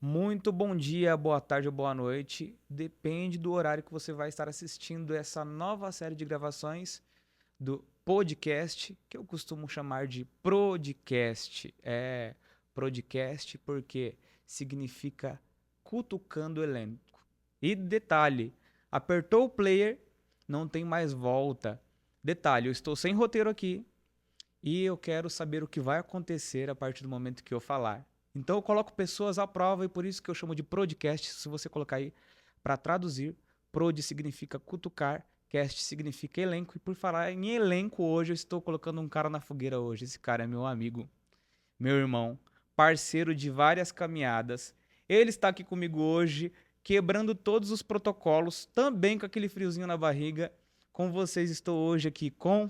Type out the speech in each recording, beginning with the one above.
Muito bom dia, boa tarde ou boa noite. Depende do horário que você vai estar assistindo essa nova série de gravações do podcast, que eu costumo chamar de Prodcast. Prodcast porque significa cutucando o elenco. E detalhe, apertou o player, não tem mais volta. Detalhe, eu estou sem roteiro aqui, e eu quero saber o que vai acontecer a partir do momento que eu falar. Então eu coloco pessoas à prova e por isso que eu chamo de podcast. Se você colocar aí para traduzir, prod significa cutucar, cast significa elenco. E por falar em elenco, hoje eu estou colocando um cara na fogueira hoje. Esse cara é meu amigo, meu irmão, parceiro de várias caminhadas. Ele está aqui comigo hoje, quebrando todos os protocolos, também com aquele friozinho na barriga. Com vocês estou hoje aqui com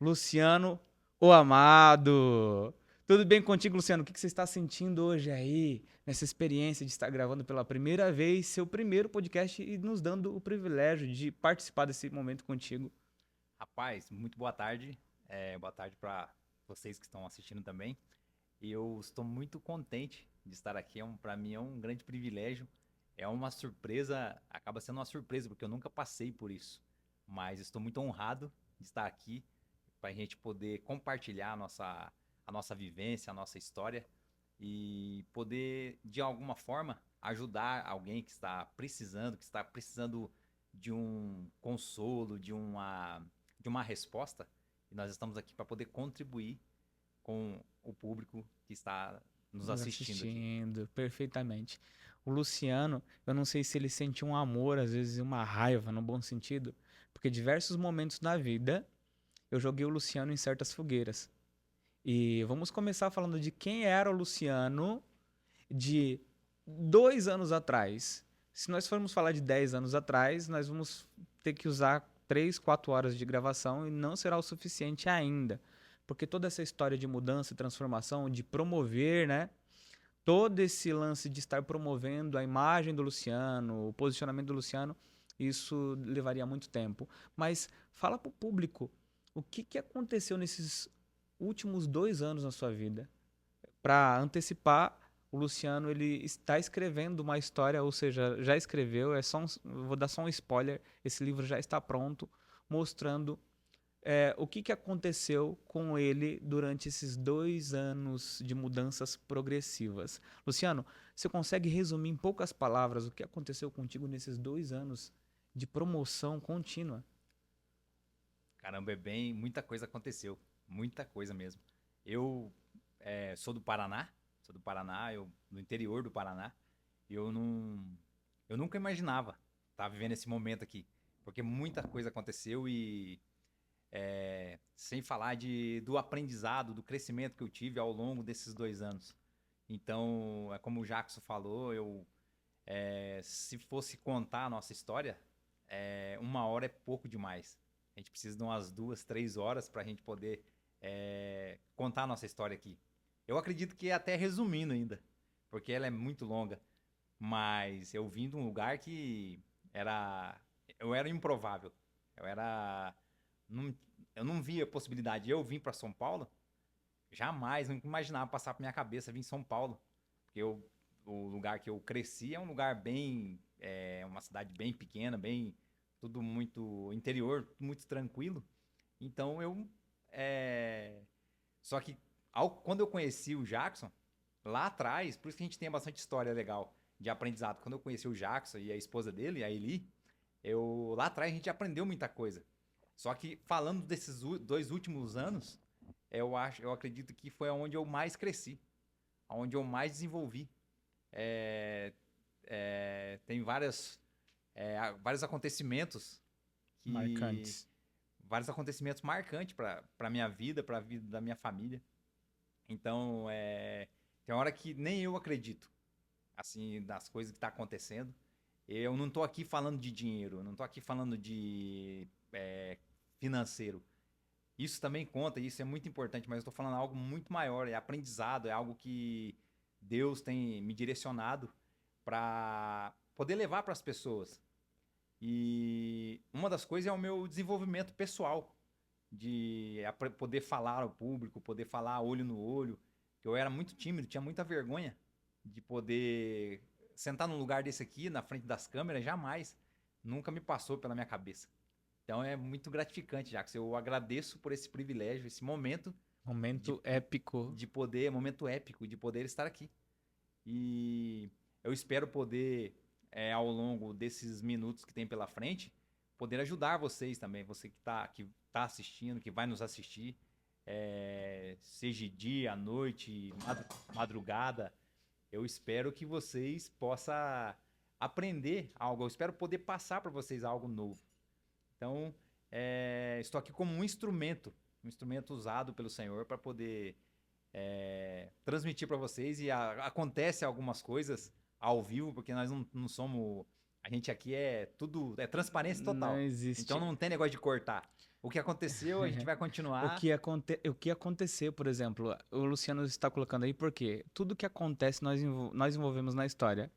Luciano, o amado. Tudo bem contigo, Luciano? O que você está sentindo hoje aí, nessa experiência de estar gravando pela primeira vez seu primeiro podcast e nos dando o privilégio de participar desse momento contigo? Rapaz, muito boa tarde. Boa tarde para vocês que estão assistindo também. E eu estou muito contente de estar aqui. Para mim é um grande privilégio. É uma surpresa, acaba sendo uma surpresa, porque eu nunca passei por isso. Mas estou muito honrado de estar aqui para a gente poder compartilhar a nossa vivência, a nossa história e poder, de alguma forma, ajudar alguém que está precisando de um consolo, de uma resposta. E nós estamos aqui para poder contribuir com o público que está nos Nos assistindo aqui. assistindo, perfeitamente. O Luciano, eu não sei se ele sente um amor, às vezes uma raiva, no bom sentido, porque diversos momentos na vida eu joguei o Luciano em certas fogueiras. E vamos começar falando de quem era o Luciano de 2 anos atrás. Se nós formos falar de 10 anos atrás, nós vamos ter que usar 3, 4 horas de gravação e não será o suficiente ainda. Porque toda essa história de mudança e transformação, de promover, né? Todo esse lance de estar promovendo a imagem do Luciano, o posicionamento do Luciano, isso levaria muito tempo. Mas fala para o público o que aconteceu nesses últimos 2 anos na sua vida. Para antecipar, o Luciano ele está escrevendo uma história, ou seja, já escreveu, vou dar só um spoiler, esse livro já está pronto, mostrando o que aconteceu com ele durante esses 2 anos de mudanças progressivas. Luciano, você consegue resumir em poucas palavras o que aconteceu contigo nesses 2 anos de promoção contínua? Caramba, muita coisa aconteceu, muita coisa mesmo. Eu sou do Paraná, eu no interior do Paraná. E eu nunca imaginava estar vivendo esse momento aqui, porque muita coisa aconteceu e sem falar do aprendizado, do crescimento que eu tive ao longo desses 2 anos. Então, é como o Jackson falou, se fosse contar a nossa história, 1 hora é pouco demais. A gente precisa de umas 2, 3 horas para a gente poder contar a nossa história aqui. Eu acredito que até resumindo ainda, porque ela é muito longa. Mas eu vim de um lugar que era. Eu era improvável. Eu era. Não, eu não via possibilidade. Eu vim para São Paulo, jamais, não imaginava passar por minha cabeça vir em São Paulo. Porque o lugar que eu cresci é um lugar bem. Uma cidade bem pequena, bem. Tudo muito interior, muito tranquilo. Então eu. é, Só que quando eu conheci o Jackson, lá atrás, por isso que a gente tem bastante história legal de aprendizado. Quando eu conheci o Jackson e a esposa dele, a Eli, lá atrás a gente aprendeu muita coisa. Só que falando desses 2 últimos anos, eu acredito que foi onde eu mais cresci, onde eu mais desenvolvi. É, tem vários acontecimentos que Marcantes. vários acontecimentos marcantes para minha vida, para a vida da minha família. Então, tem hora que nem eu acredito, assim, das coisas que tá acontecendo. Eu não tô aqui falando de dinheiro, eu não tô aqui falando de financeiro. Isso também conta, isso é muito importante, mas eu tô falando algo muito maior, é aprendizado, é algo que Deus tem me direcionado para poder levar para as pessoas. E uma das coisas é o meu desenvolvimento pessoal, de poder falar ao público, poder falar olho no olho, que eu era muito tímido, tinha muita vergonha. de poder sentar num lugar desse aqui, na frente das câmeras, jamais. Nunca me passou pela minha cabeça. Então é muito gratificante, Jacques. Eu agradeço por esse privilégio, esse momento de, Momento épico. de poder, momento épico, de poder estar aqui. E eu espero poder, ao longo desses minutos que tem pela frente, poder ajudar vocês também, você que tá assistindo, que vai nos assistir, seja dia, noite, madrugada. Eu espero que vocês possam aprender algo, eu espero poder passar para vocês algo novo. Então, estou aqui como um instrumento usado pelo Senhor para poder transmitir para vocês. E acontece algumas coisas ao vivo, porque nós não somos. A gente aqui é transparência Não total. existe. Então não tem negócio de cortar. O que aconteceu, a gente vai continuar. O que aconteceu, por exemplo, o Luciano está colocando aí, porque tudo que acontece nós envolvemos na história.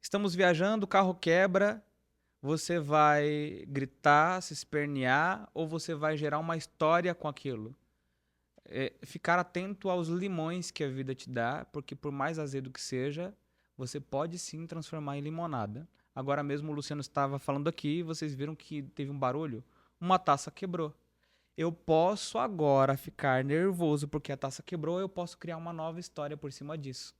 Estamos viajando, o carro quebra, você vai gritar, se espernear, ou você vai gerar uma história com aquilo? Ficar atento aos limões que a vida te dá, porque por mais azedo que seja, você pode sim transformar em limonada. Agora mesmo o Luciano estava falando aqui, vocês viram que teve um barulho? Uma taça quebrou. Eu posso agora ficar nervoso porque a taça quebrou, eu posso criar uma nova história por cima disso.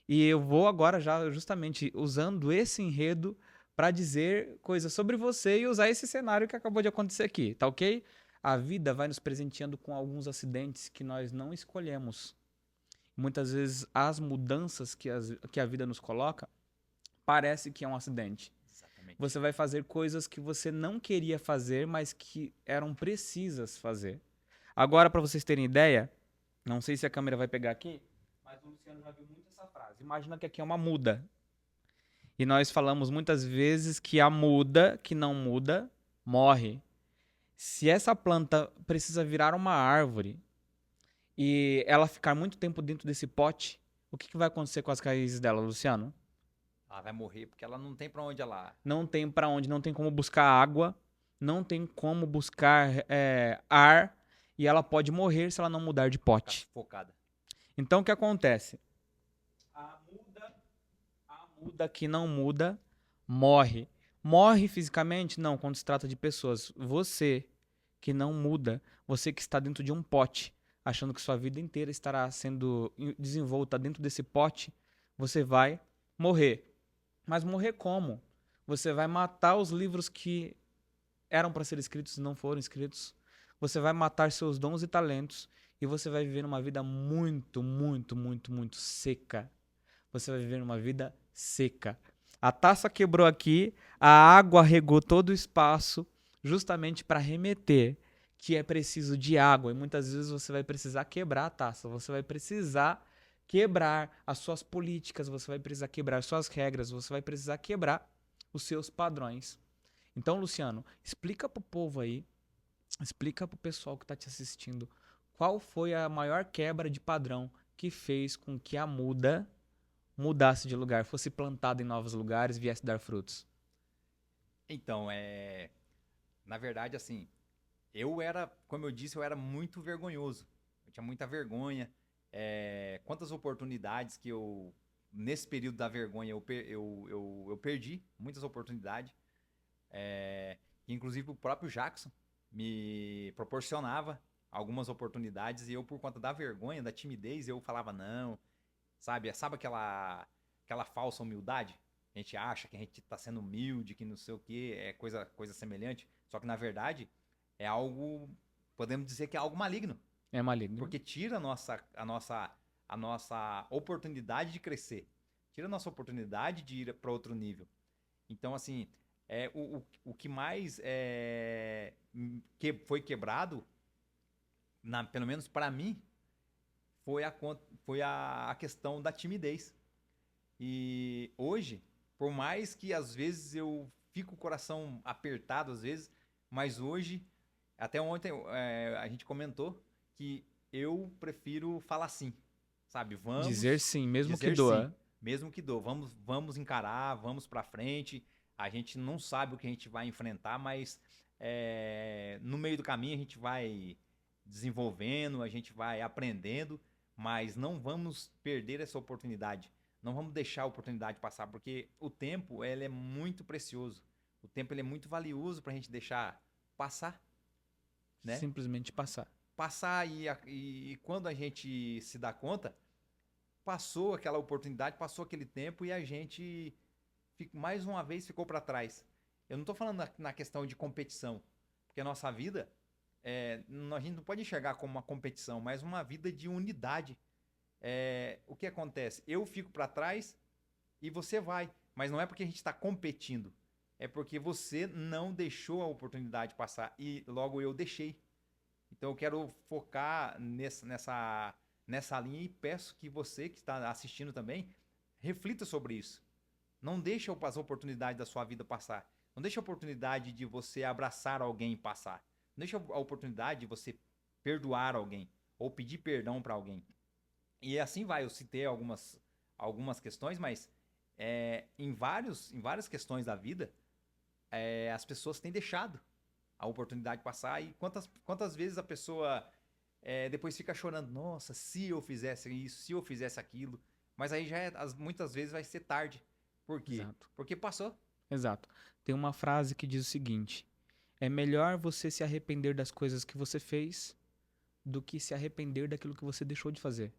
E eu vou agora já justamente usando esse enredo para dizer coisas sobre você e usar esse cenário que acabou de acontecer aqui, tá ok? A vida vai nos presenteando com alguns acidentes que nós não escolhemos. Muitas vezes as mudanças que a vida nos coloca parece que é um acidente. Exatamente. Você vai fazer coisas que você não queria fazer, mas que eram precisas fazer. Agora, para vocês terem ideia, não sei se a câmera vai pegar aqui, mas o Luciano já viu muito essa frase. Imagina que aqui é uma muda. E nós falamos muitas vezes que a muda, que não muda, morre. Se essa planta precisa virar uma árvore e ela ficar muito tempo dentro desse pote, o que vai acontecer com as raízes dela, Luciano? Ela vai morrer porque ela não tem para onde ela. Não tem para onde, não tem como buscar água, não tem como buscar ar, e ela pode morrer se ela não mudar de pote. Focada. Então o que acontece? A muda que não muda morre. Morre fisicamente? Não, quando se trata de pessoas. Você que não muda, você que está dentro de um pote, achando que sua vida inteira estará sendo desenvolta dentro desse pote, você vai morrer. Mas morrer como? Você vai matar os livros que eram para ser escritos e não foram escritos. Você vai matar seus dons e talentos e você vai viver uma vida muito, muito, muito, muito seca. Você vai viver uma vida seca. A taça quebrou aqui, a água regou todo o espaço, justamente para remeter que é preciso de água. E muitas vezes você vai precisar quebrar a taça, você vai precisar quebrar as suas políticas, você vai precisar quebrar suas regras, você vai precisar quebrar os seus padrões. Então, Luciano, explica pro povo aí, explica pro pessoal que tá te assistindo, qual foi a maior quebra de padrão que fez com que a muda mudasse de lugar, fosse plantada em novos lugares, viesse dar frutos? Então, na verdade, assim, como eu disse, eu era muito vergonhoso. Eu tinha muita vergonha. Quantas oportunidades que nesse período da vergonha, eu perdi muitas oportunidades. Inclusive o próprio Jackson me proporcionava algumas oportunidades e eu, por conta da vergonha, da timidez, eu falava não, sabe aquela falsa humildade? A gente acha que a gente tá sendo humilde, que não sei o que, coisa semelhante, só que na verdade é algo, podemos dizer que é algo maligno. É maligno. Porque tira a nossa oportunidade de crescer, tira a nossa oportunidade de ir para outro nível. Então, assim, o que mais foi quebrado, pelo menos para mim, foi a questão da timidez. E hoje, por mais que às vezes eu fico com o coração apertado, às vezes, mas hoje, até ontem a gente comentou que eu prefiro falar sim, sabe? Dizer sim, mesmo que dizer doa. sim, mesmo que doa. Vamos encarar, vamos pra frente. A gente não sabe o que a gente vai enfrentar, mas no meio do caminho a gente vai desenvolvendo, a gente vai aprendendo, mas não vamos perder essa oportunidade. Não vamos deixar a oportunidade passar, porque o tempo ele é muito precioso. O tempo ele é muito valioso para a gente deixar passar, né? Simplesmente passar. Passar e quando a gente se dá conta, passou aquela oportunidade, passou aquele tempo e a gente mais uma vez ficou para trás. Eu não estou falando na questão de competição, porque a nossa vida, a gente não pode enxergar como uma competição, mas uma vida de unidade. O que acontece? Eu fico para trás e você vai, mas não é porque a gente está competindo, é porque você não deixou a oportunidade passar e logo eu deixei. Então eu quero focar nessa linha e peço que você que está assistindo também reflita sobre isso. Não deixe as oportunidades da sua vida passar. Não deixe a oportunidade de você abraçar alguém passar. Não deixe a oportunidade de você perdoar alguém ou pedir perdão para alguém. E assim vai. Eu citei algumas questões, mas em várias questões da vida, as pessoas têm deixado a oportunidade passar. E quantas vezes a pessoa depois fica chorando, nossa, se eu fizesse isso, se eu fizesse aquilo. Mas aí muitas vezes vai ser tarde. Por quê? Exato. Porque passou. Exato. Tem uma frase que diz o seguinte: é melhor você se arrepender das coisas que você fez do que se arrepender daquilo que você deixou de fazer.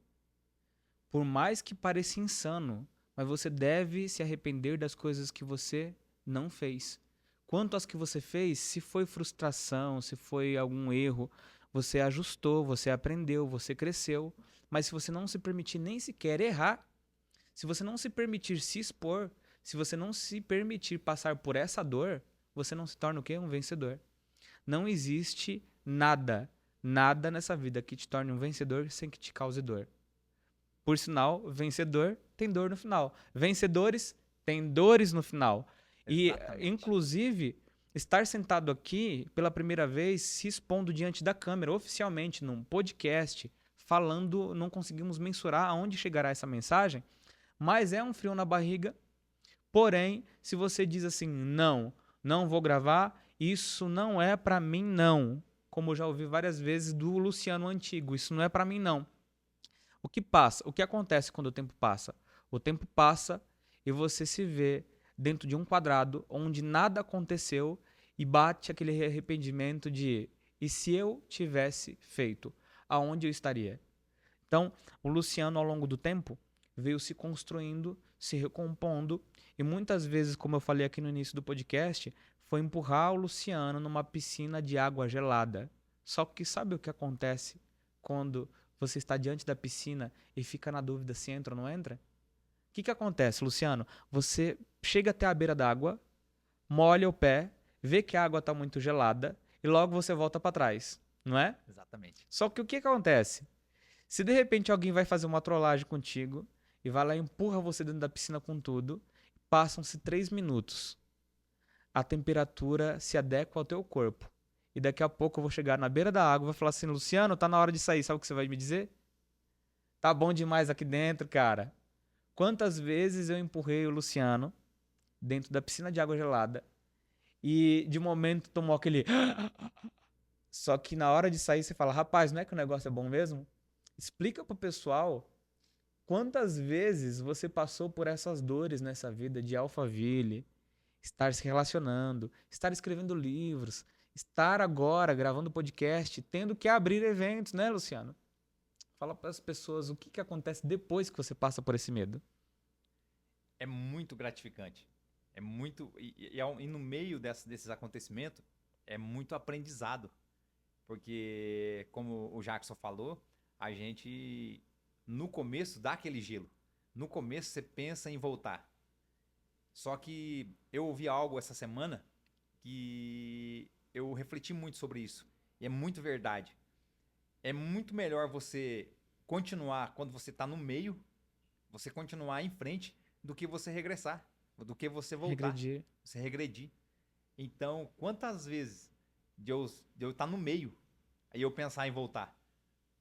Por mais que pareça insano, mas você deve se arrepender das coisas que você não fez. Quanto às que você fez, se foi frustração, se foi algum erro, você ajustou, você aprendeu, você cresceu. Mas se você não se permitir nem sequer errar, se você não se permitir se expor, se você não se permitir passar por essa dor, você não se torna o quê? Um vencedor. Não existe nada nessa vida que te torne um vencedor sem que te cause dor. Por sinal, vencedor tem dor no final. Vencedores têm dores no final. Exatamente. E, inclusive, estar sentado aqui pela primeira vez, se expondo diante da câmera, oficialmente, num podcast, falando, não conseguimos mensurar aonde chegará essa mensagem, mas é um frio na barriga. Porém, se você diz assim, não vou gravar, isso não é pra mim, não. Como eu já ouvi várias vezes do Luciano antigo, isso não é pra mim, não. O que passa? O que acontece quando o tempo passa? O tempo passa e você se vê dentro de um quadrado onde nada aconteceu e bate aquele arrependimento de e se eu tivesse feito, aonde eu estaria? Então, o Luciano, ao longo do tempo, veio se construindo, se recompondo e muitas vezes, como eu falei aqui no início do podcast, foi empurrar o Luciano numa piscina de água gelada. Só que sabe o que acontece quando você está diante da piscina e fica na dúvida se entra ou não entra? O que acontece, Luciano? Você chega até a beira d'água, molha o pé, vê que a água está muito gelada e logo você volta para trás, não é? Exatamente. Só que o que acontece? Se de repente alguém vai fazer uma trollagem contigo e vai lá e empurra você dentro da piscina com tudo, passam-se 3 minutos. A temperatura se adequa ao teu corpo. E daqui a pouco eu vou chegar na beira da água e vou falar assim, Luciano, tá na hora de sair. Sabe o que você vai me dizer? Tá bom demais aqui dentro, cara. Quantas vezes eu empurrei o Luciano dentro da piscina de água gelada e de momento tomou aquele... Só que na hora de sair você fala, rapaz, não é que o negócio é bom mesmo? Explica pro pessoal quantas vezes você passou por essas dores nessa vida de Alphaville, estar se relacionando, estar escrevendo livros, estar agora gravando podcast, tendo que abrir eventos, né, Luciano? Fala para as pessoas o que acontece depois que você passa por esse medo. É muito gratificante. É muito. E no meio desses acontecimentos, é muito aprendizado. Porque, como o Jackson falou, a gente, no começo, dá aquele gelo. No começo, você pensa em voltar. Só que eu ouvi algo essa semana que eu refleti muito sobre isso. E é muito verdade. É muito melhor você continuar quando você está no meio, você continuar em frente, do que você regressar, do que você voltar, Regredir. você regredir. Então, quantas vezes de eu estar no meio, aí eu pensar em voltar?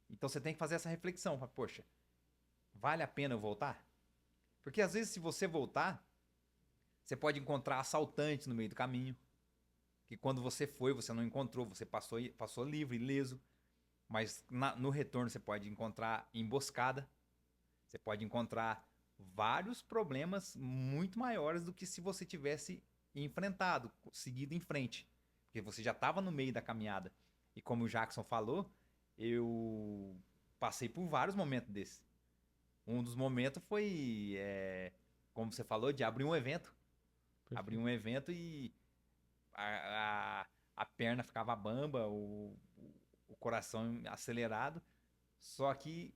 Então você tem que fazer essa reflexão. Poxa, vale a pena eu voltar? Porque às vezes se você voltar, você pode encontrar assaltantes no meio do caminho, que quando você foi, você não encontrou, você passou livre, ileso. Mas no retorno você pode encontrar emboscada, você pode encontrar vários problemas muito maiores do que se você tivesse enfrentado, seguido em frente. Porque você já estava no meio da caminhada. E como o Jackson falou, eu passei por vários momentos desses. Um dos momentos foi, como você falou, de abrir um evento. Abrir um evento e a perna ficava bamba, o coração acelerado. Só que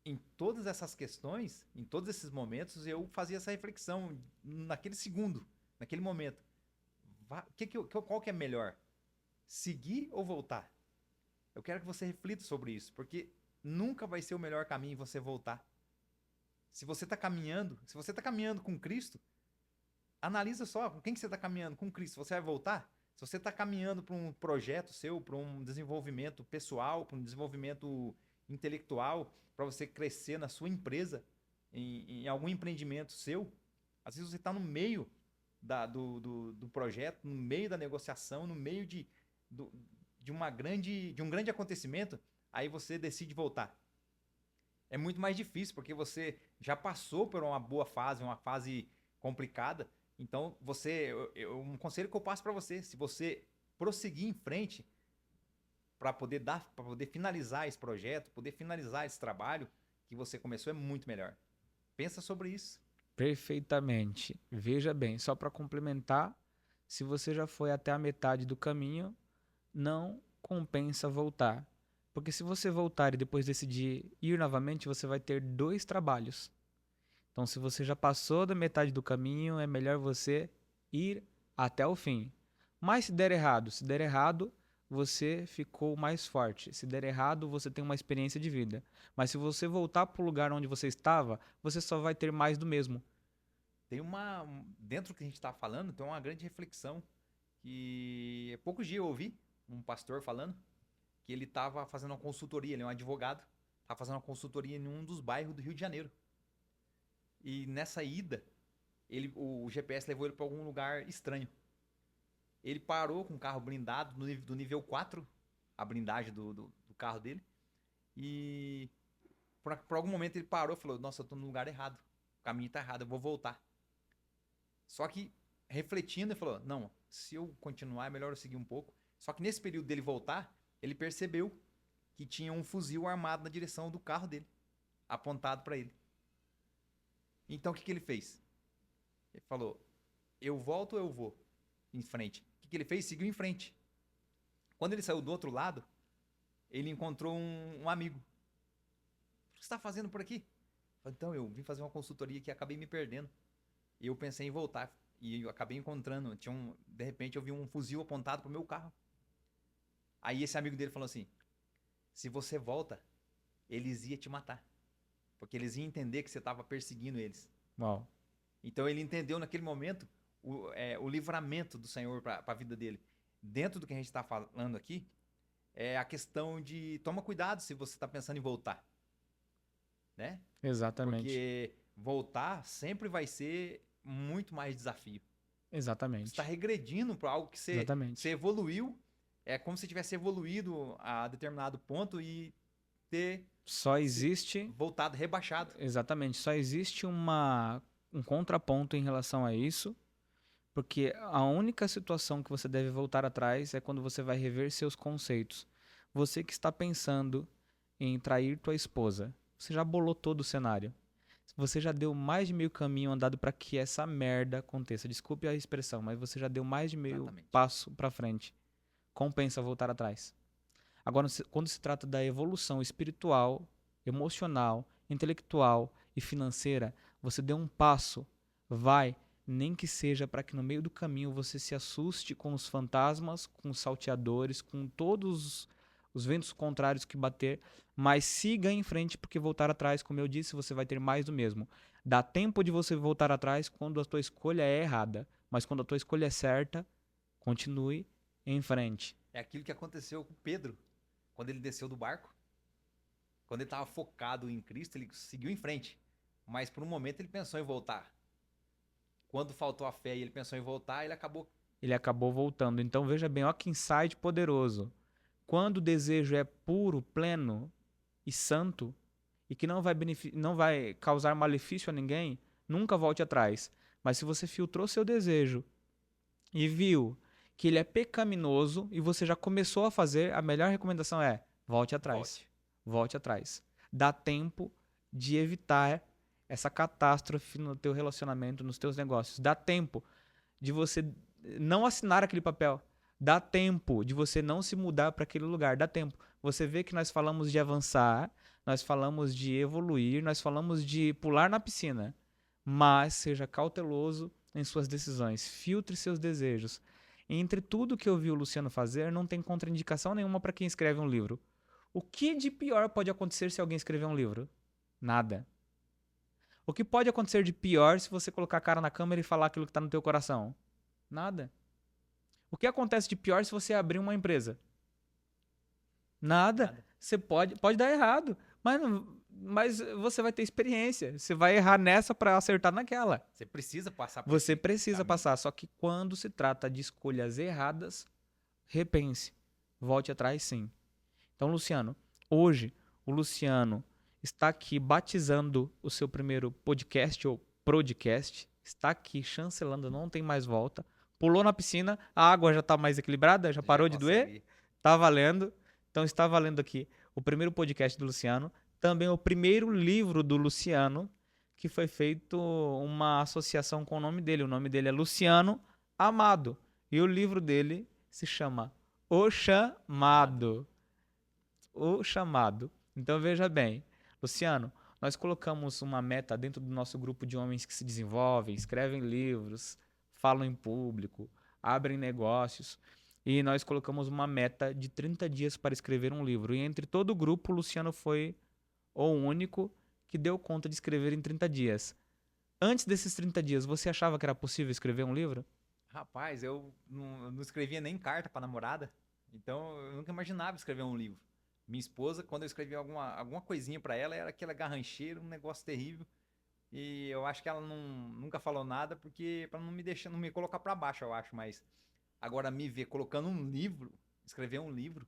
em todas essas questões, em todos esses momentos, eu fazia essa reflexão naquele segundo, naquele momento. Qual que é melhor? Seguir ou voltar? Eu quero que você reflita sobre isso, porque nunca vai ser o melhor caminho você voltar. Se você está caminhando com Cristo, analisa só com quem que você está caminhando com Cristo. Você vai voltar? Se você está caminhando para um projeto seu, para um desenvolvimento pessoal, para um desenvolvimento intelectual, para você crescer na sua empresa, em algum empreendimento seu, às vezes você está no meio do projeto, no meio da negociação, no meio de um grande acontecimento, aí você decide voltar. É muito mais difícil, porque você já passou por uma boa fase, uma fase complicada. Então, um conselho que eu passo para você, se você prosseguir em frente para poder finalizar esse projeto, poder finalizar esse trabalho que você começou, é muito melhor. Pensa sobre isso. Perfeitamente. Veja bem, só para complementar, se você já foi até a metade do caminho, não compensa voltar. Porque se você voltar e depois decidir ir novamente, você vai ter 2 trabalhos. Então, se você já passou da metade do caminho, é melhor você ir até o fim. Mas se der errado, você ficou mais forte. Se der errado, você tem uma experiência de vida. Mas se você voltar para o lugar onde você estava, você só vai ter mais do mesmo. Dentro do que a gente está falando, tem uma grande reflexão que há poucos dias eu ouvi um pastor falando que ele estava fazendo uma consultoria, ele é um advogado, estava fazendo uma consultoria em um dos bairros do Rio de Janeiro. E nessa ida, o GPS levou ele para algum lugar estranho. Ele parou com o carro blindado do nível 4, a blindagem do carro dele. E por algum momento ele parou e falou: nossa, eu estou no lugar errado, o caminho está errado, eu vou voltar. Só que, refletindo, ele falou: não, se eu continuar é melhor eu seguir um pouco. Só que nesse período dele voltar, ele percebeu que tinha um fuzil armado na direção do carro dele, apontado para ele. Então o que ele fez? Ele falou: eu volto ou eu vou em frente? O que ele fez? Seguiu em frente. Quando ele saiu do outro lado, ele encontrou um amigo. O que você está fazendo por aqui? Falei: então, eu vim fazer uma consultoria aqui e acabei me perdendo. E eu pensei em voltar. E eu acabei encontrando. De repente eu vi um fuzil apontado pro meu carro. Aí esse amigo dele falou assim: se você volta, eles iam te matar. Porque eles iam entender que você estava perseguindo eles. Uau. Então ele entendeu naquele momento o livramento do Senhor para a vida dele. Dentro do que a gente está falando aqui, é a questão de toma cuidado se você está pensando em voltar. Né? Exatamente. Porque voltar sempre vai ser muito mais desafio. Exatamente. Você está regredindo para algo que você evoluiu. É como se tivesse evoluído a determinado ponto e ter voltado rebaixado. Exatamente. Só existe um contraponto em relação a isso, porque a única situação que você deve voltar atrás é quando você vai rever seus conceitos. Você que está pensando em trair tua esposa, você já bolou todo o cenário. Você já deu mais de meio caminho andado para que essa merda aconteça. Desculpe a expressão, mas você já deu mais de meio passo para frente. Compensa voltar atrás. Agora, quando se trata da evolução espiritual, emocional, intelectual e financeira, você deu um passo, vai, nem que seja para que no meio do caminho você se assuste com os fantasmas, com os salteadores, com todos os ventos contrários que bater, mas siga em frente, porque voltar atrás, como eu disse, você vai ter mais do mesmo. Dá tempo de você voltar atrás quando a tua escolha é errada, mas quando a tua escolha é certa, continue em frente. É aquilo que aconteceu com Pedro, quando ele desceu do barco. Quando ele estava focado em Cristo, ele seguiu em frente. Mas por um momento ele pensou em voltar. Quando faltou a fé e ele pensou em voltar, ele acabou voltando. Então veja bem, ó que insight poderoso. Quando o desejo é puro, pleno e santo, e que não vai causar malefício a ninguém, nunca volte atrás. Mas se você filtrou seu desejo e viu que ele é pecaminoso e você já começou a fazer, a melhor recomendação é volte atrás. Volte. Volte atrás. Dá tempo de evitar essa catástrofe no teu relacionamento, nos teus negócios. Dá tempo de você não assinar aquele papel. Dá tempo de você não se mudar para aquele lugar. Dá tempo. Você vê que nós falamos de avançar, nós falamos de evoluir, nós falamos de pular na piscina. Mas seja cauteloso em suas decisões. Filtre seus desejos. Entre tudo que eu vi o Luciano fazer, não tem contraindicação nenhuma para quem escreve um livro. O que de pior pode acontecer se alguém escrever um livro? Nada. O que pode acontecer de pior se você colocar a cara na câmera e falar aquilo que está no teu coração? Nada. O que acontece de pior se você abrir uma empresa? Nada. Nada. Você pode dar errado, mas você vai ter experiência. Você vai errar nessa para acertar naquela. Você precisa passar por Você esse precisa caminho. passar, só que quando se trata de escolhas erradas, repense. Volte atrás, sim. Então, Luciano, hoje o Luciano está aqui batizando o seu primeiro podcast ou podcast. Está aqui chancelando, não tem mais volta. Pulou na piscina, a água já está mais equilibrada, já parou de doer? consegue. Tá valendo. Então está valendo aqui o primeiro podcast do Luciano, também o primeiro livro do Luciano, que foi feito uma associação com o nome dele. O nome dele é Luciano Amado. E o livro dele se chama O Chamado. O Chamado. Então veja bem, Luciano, nós colocamos uma meta dentro do nosso grupo de homens que se desenvolvem, escrevem livros, falam em público, abrem negócios. E nós colocamos uma meta de 30 dias para escrever um livro. E entre todo o grupo, o Luciano foi o único que deu conta de escrever em 30 dias. Antes desses 30 dias, você achava que era possível escrever um livro? Rapaz, eu não escrevia nem carta pra namorada. Então eu nunca imaginava escrever um livro. Minha esposa, quando eu escrevia alguma coisinha pra ela, era aquela garrancheira, um negócio terrível. E eu acho que ela nunca falou nada porque para não me deixar, não me colocar pra baixo, eu acho. Mas agora me ver colocando um livro, escrever um livro,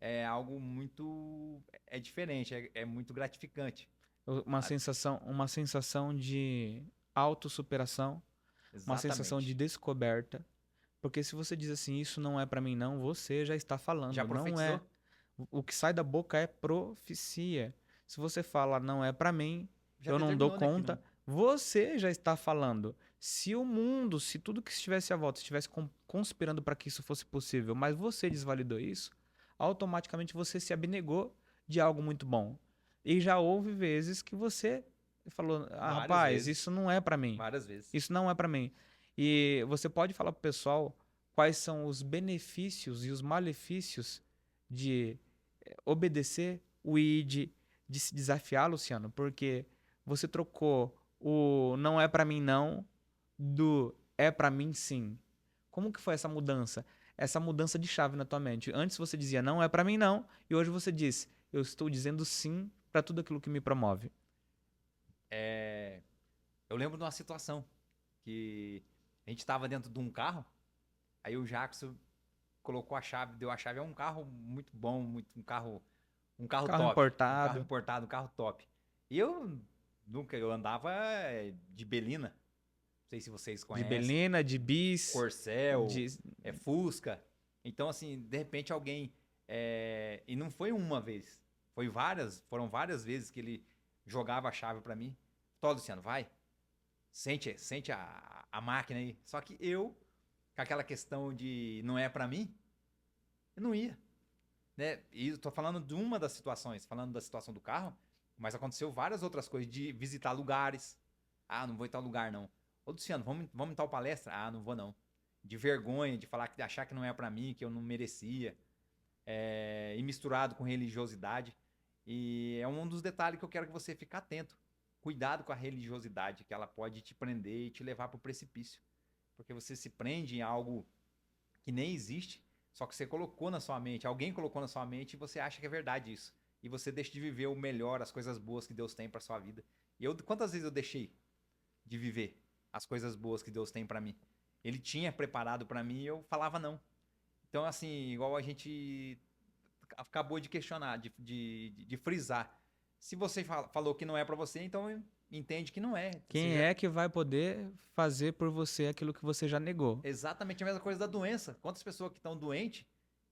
é algo muito, é diferente, é muito gratificante. Uma Ah, sensação de autossuperação, uma sensação de exatamente. descoberta. Porque se você diz assim, isso não é pra mim não, você já está Já falando, não profetizou? é. O que sai da boca é profecia. Se você fala não é pra mim, Já eu não dou determinou, né, que conta, não. você já está falando. Se o mundo, se tudo que estivesse à volta estivesse conspirando para que isso fosse possível, mas você desvalidou isso, automaticamente você se abnegou de algo muito bom. E já houve vezes que você falou: "Ah, Várias rapaz, vezes. isso não é para mim. Várias vezes. Isso não é para mim". E você pode falar pro pessoal quais são os benefícios e os malefícios de obedecer o ID, de se desafiar, Luciano, porque você trocou o não é pra mim não do é pra mim sim. Como que foi essa mudança? Essa mudança de chave na tua mente. Antes você dizia não é pra mim não e hoje você diz eu estou dizendo sim pra tudo aquilo que me promove. É, eu lembro de uma situação que a gente estava dentro de um carro, aí o Jackson colocou a chave, deu a chave, é um carro muito bom, um carro Carro top, um carro importado, importado, um carro top. E eu andava de Belina, não sei se vocês de conhecem, Belina, de bis, Corcel, de Fusca. Então assim, de repente alguém e não foi uma vez, foram várias vezes que ele jogava a chave para mim. Tô, Luciano, vai. Sente a máquina aí. Só que eu, com aquela questão de não é pra mim, eu não ia. Né? E eu tô falando de uma das situações, falando da situação do carro, mas aconteceu várias outras coisas, de visitar lugares. Ah, não vou em tal lugar, não. Ô, Luciano, vamos em tal palestra? Ah, não vou, não. De vergonha, de falar, de achar que não é pra mim, que eu não merecia. E misturado com religiosidade. E é um dos detalhes que eu quero que você fique atento. Cuidado com a religiosidade, que ela pode te prender e te levar para o precipício. Porque você se prende em algo que nem existe, só que você colocou na sua mente, alguém colocou na sua mente e você acha que é verdade isso. E você deixa de viver o melhor, as coisas boas que Deus tem para sua vida. E quantas vezes eu deixei de viver as coisas boas que Deus tem para mim? Ele tinha preparado para mim e eu falava não. Então, assim, igual a gente acabou de questionar, de frisar. Se você falou que não é pra você, então entende que não é. Quem é que vai poder fazer por você aquilo que você já negou? Exatamente a mesma coisa da doença. Quantas pessoas que estão doentes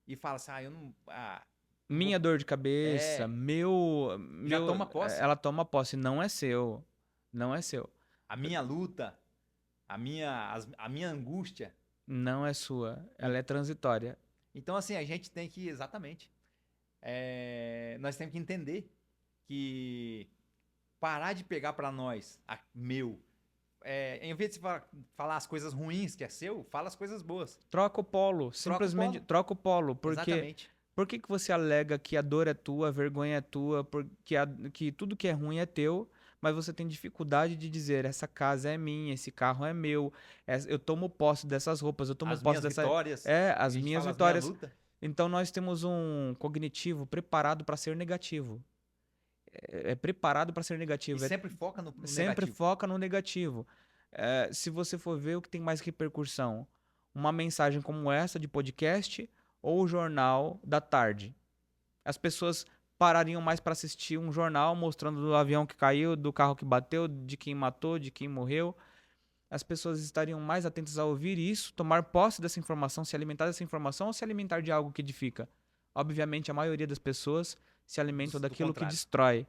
e falam assim, eu não, não Minha vou... dor de cabeça, É, já meu, toma posse. ela toma posse, não é seu, não é seu, A minha luta, a minha angústia. não é sua, E- ela é transitória. Então, assim, a gente tem que, exatamente, nós temos que entender que parar de pegar pra nós, meu, em vez de você falar as coisas ruins que é seu, fala as coisas boas. Troca o polo, Troca o simplesmente polo. troca o polo, porque Exatamente. por que que você alega que a dor é tua, a vergonha é tua, que tudo que é ruim é teu, mas você tem dificuldade de dizer essa casa é minha, esse carro é meu, eu tomo posse dessas roupas, eu tomo As posse minhas dessa, vitórias, as a gente minhas fala as minhas vitórias. lutas. Então nós temos um cognitivo preparado para ser negativo. É preparado para ser E negativo, sempre foca no sempre negativo. foca no negativo. Se você for ver o que tem mais repercussão, uma mensagem como essa de podcast ou o jornal da tarde. As pessoas parariam mais para assistir um jornal mostrando do avião que caiu, do carro que bateu, de quem matou, de quem morreu. As pessoas estariam mais atentas a ouvir isso, tomar posse dessa informação, se alimentar dessa informação ou se alimentar de algo que edifica. Obviamente, a maioria das pessoas se alimentam Do daquilo que contrário. destrói.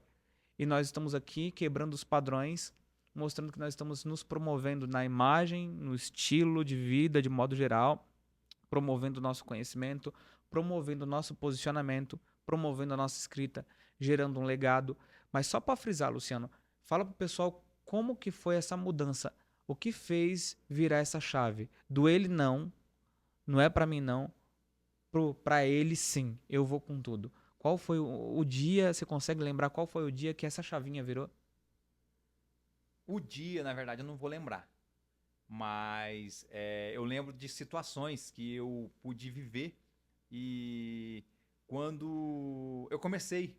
E nós estamos aqui quebrando os padrões, mostrando que nós estamos nos promovendo na imagem, no estilo de vida de modo geral, promovendo o nosso conhecimento, promovendo o nosso posicionamento, promovendo a nossa escrita, gerando um legado. Mas só para frisar, Luciano, fala pro pessoal como que foi essa mudança. O que fez virar essa chave? Do ele não é para mim não, para ele sim, eu vou com tudo. Qual foi o dia, você consegue lembrar qual foi o dia que essa chavinha virou? O dia, na verdade, eu não vou lembrar. Mas eu lembro de situações que eu pude viver e quando eu comecei,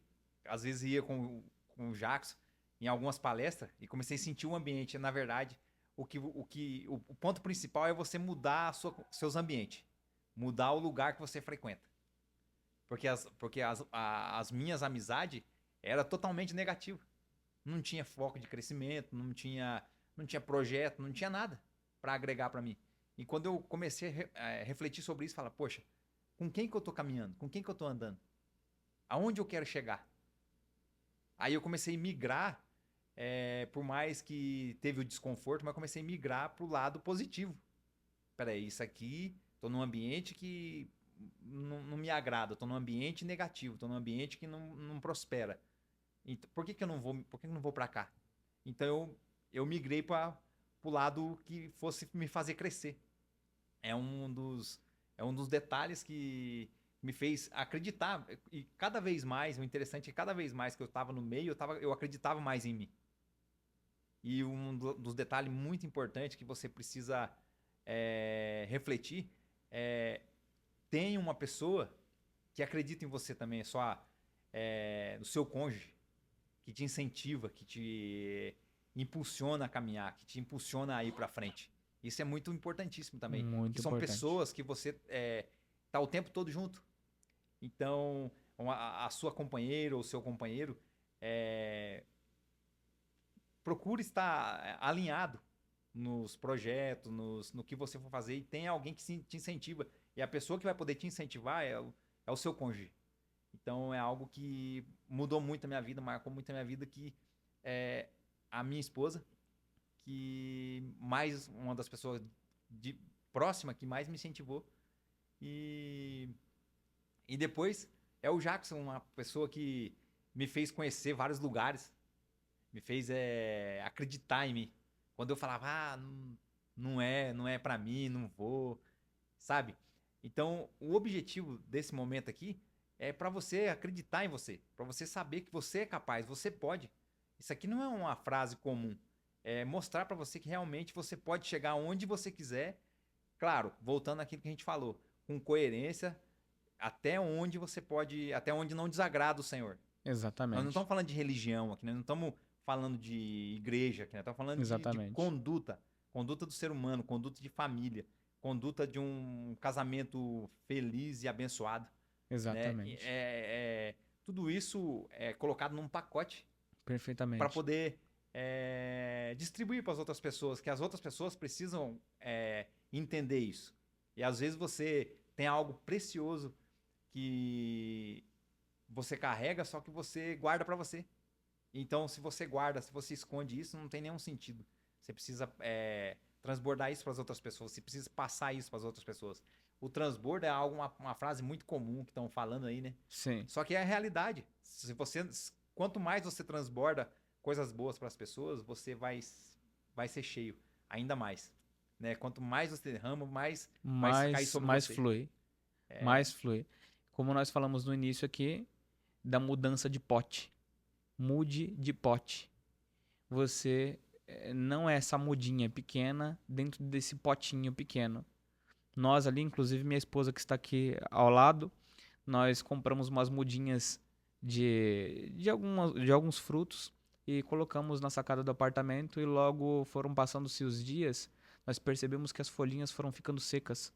às vezes ia com o Jackson em algumas palestras e comecei a sentir o ambiente. Na verdade, o ponto principal é você mudar seus ambientes, mudar o lugar que você frequenta. Porque as minhas amizades era totalmente negativo. Não tinha foco de crescimento, não tinha projeto, não tinha nada para agregar para mim. E quando eu comecei a refletir sobre isso, falar, poxa, com quem que eu tô caminhando? Com quem que eu tô andando? Aonde eu quero chegar? Aí eu comecei a migrar, por mais que teve o desconforto, mas comecei a migrar pro lado positivo. Peraí, isso aqui, tô num ambiente que não me agrada, tô num ambiente negativo, tô num ambiente que não prospera. Então, por que que eu não vou para cá? Então eu migrei para o lado que fosse me fazer crescer. É um dos detalhes que me fez acreditar. E cada vez mais, o interessante é que cada vez mais que eu estava no meio, eu acreditava mais em mim. E dos detalhes muito importantes que você precisa refletir é tem uma pessoa que acredita em você também, o seu cônjuge, que te incentiva, que te impulsiona a caminhar, que te impulsiona a ir para frente. Isso é muito importantíssimo também. Que Muito são importante. pessoas que você tá o tempo todo junto. Então, a sua companheira ou o seu companheiro procure estar alinhado nos projetos, no que você for fazer e tem alguém que te incentiva. E a pessoa que vai poder te incentivar é o seu cônjuge. Então é algo que mudou muito a minha vida, marcou muito a minha vida, que a minha esposa, que mais uma das pessoas de próxima que mais me incentivou. E, e depois é o Jackson, uma pessoa que me fez conhecer vários lugares, me fez acreditar em mim. Quando eu falava, não é para mim, não vou, sabe? Então, o objetivo desse momento aqui é para você acreditar em você, para você saber que você é capaz, você pode. Isso aqui não é uma frase comum. É mostrar para você que realmente você pode chegar onde você quiser. Claro, voltando àquilo que a gente falou, com coerência, até onde você pode, até onde não desagrada o Senhor. Nós não Exatamente. estamos falando de religião aqui, nós não estamos falando de igreja aqui, nós estamos falando de Exatamente. conduta do ser humano, conduta de família, conduta de um casamento feliz e abençoado, né? Exatamente. Tudo isso é colocado num pacote Perfeitamente. para poder distribuir para as outras pessoas, que as outras pessoas precisam entender isso. E às vezes você tem algo precioso que você carrega, só que você guarda para você. Então, se você guarda, se você esconde isso, não tem nenhum sentido. Você precisa transbordar isso para as outras pessoas, você precisa passar isso para as outras pessoas. O transbordo é uma frase muito comum que estão falando aí, né? Sim. Só que é a realidade. Quanto mais você transborda coisas boas para as pessoas, você vai ser cheio, ainda mais. Né? Quanto mais você derrama, mais vai cair sobre Mais você. flui. Mais flui. Como nós falamos no início aqui, da mudança de pote. Mude de pote. Você não é essa mudinha pequena dentro desse potinho pequeno. Nós ali, inclusive minha esposa que está aqui ao lado, nós compramos umas mudinhas de alguns frutos e colocamos na sacada do apartamento e logo foram passando-se os dias, nós percebemos que as folhinhas foram ficando secas.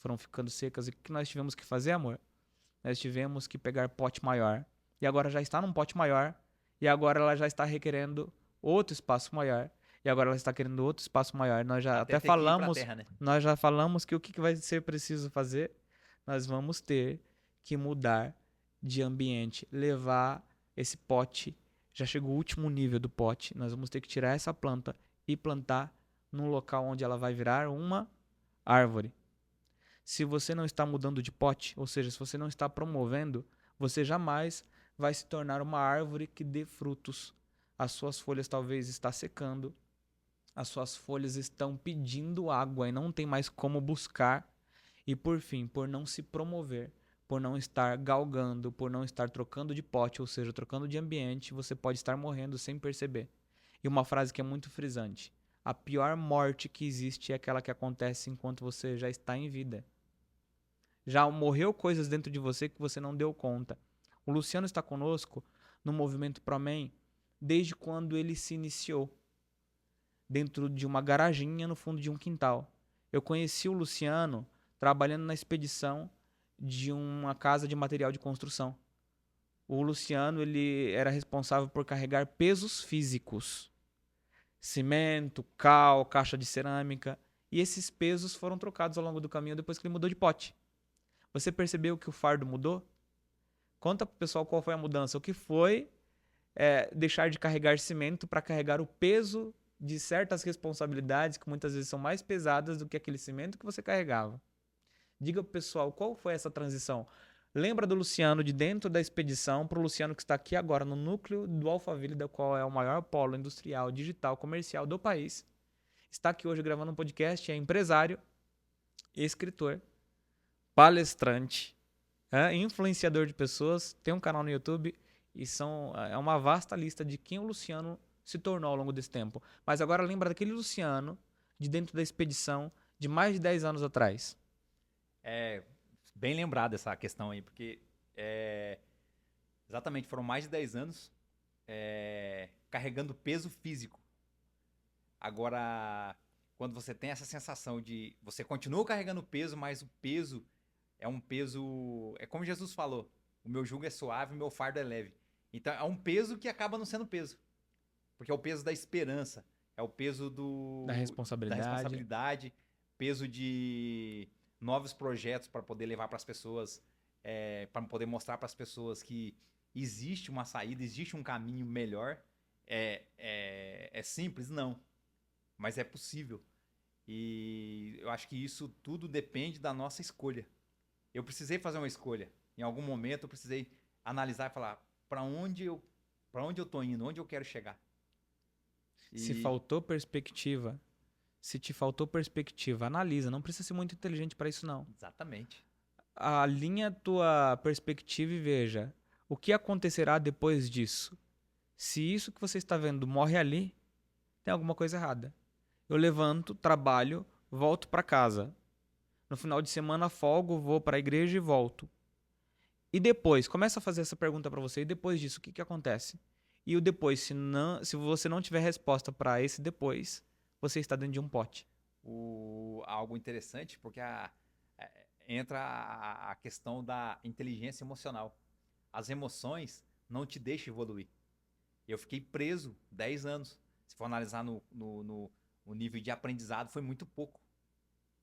Foram ficando secas. E o que nós tivemos que fazer, amor? Nós tivemos que pegar pote maior. E agora já está num pote maior. E agora ela já está requerendo outro espaço maior. E agora ela está querendo outro espaço maior. Nós já até ter que ir pra falamos, terra, né? nós já falamos que o que vai ser preciso fazer? Nós vamos ter que mudar de ambiente, levar esse pote. Já chegou o último nível do pote. Nós vamos ter que tirar essa planta e plantar num local onde ela vai virar uma árvore. Se você não está mudando de pote, ou seja, se você não está promovendo, você jamais vai se tornar uma árvore que dê frutos. As suas folhas talvez estão secando, as suas folhas estão pedindo água e não tem mais como buscar. E por fim, por não se promover, por não estar galgando, por não estar trocando de pote, ou seja, trocando de ambiente, você pode estar morrendo sem perceber. E uma frase que é muito frisante: a pior morte que existe é aquela que acontece enquanto você já está em vida. Já morreu coisas dentro de você que você não deu conta. O Luciano está conosco no movimento ProMen desde quando ele se iniciou, dentro de uma garaginha no fundo de um quintal. Eu conheci o Luciano trabalhando na expedição de uma casa de material de construção. O Luciano ele era responsável por carregar pesos físicos, cimento, cal, caixa de cerâmica, e esses pesos foram trocados ao longo do caminho depois que ele mudou de pote. Você percebeu que o fardo mudou? Conta pro pessoal qual foi a mudança. O que foi deixar de carregar cimento para carregar o peso de certas responsabilidades que muitas vezes são mais pesadas do que aquele cimento que você carregava. Diga pro pessoal qual foi essa transição. Lembra do Luciano de dentro da expedição para o Luciano que está aqui agora no núcleo do Alphaville, da qual é o maior polo industrial, digital, comercial do país. Está aqui hoje gravando um podcast, é empresário, escritor, palestrante, influenciador de pessoas, tem um canal no YouTube e é uma vasta lista de quem o Luciano se tornou ao longo desse tempo. Mas agora lembra daquele Luciano de dentro da expedição de mais de 10 anos atrás. É bem lembrado essa questão aí, porque exatamente, foram mais de 10 anos carregando peso físico. Agora, quando você tem essa sensação de você continua carregando peso, mas o peso é um peso, é como Jesus falou, o meu jugo é suave, o meu fardo é leve. Então é um peso que acaba não sendo peso, porque é o peso da esperança, é o peso Da responsabilidade, peso de novos projetos para poder levar para as pessoas, para poder mostrar para as pessoas que existe uma saída, existe um caminho melhor. É simples? Não. Mas é possível. E eu acho que isso tudo depende da nossa escolha. Eu precisei fazer uma escolha. Em algum momento eu precisei analisar e falar para onde eu tô indo, onde eu quero chegar. Se faltou perspectiva, se te faltou perspectiva, analisa. Não precisa ser muito inteligente para isso, não. Exatamente. Alinha a tua perspectiva e veja o que acontecerá depois disso. Se isso que você está vendo morre ali, tem alguma coisa errada. Eu levanto, trabalho, volto para casa. No final de semana folgo, vou para a igreja e volto. E depois, começa a fazer essa pergunta para você. E depois disso, o que acontece? E o depois, se você não tiver resposta para esse depois, você está dentro de um pote. Algo interessante, porque entra a questão da inteligência emocional. As emoções não te deixam evoluir. Eu fiquei preso 10 anos. Se for analisar no nível de aprendizado, foi muito pouco.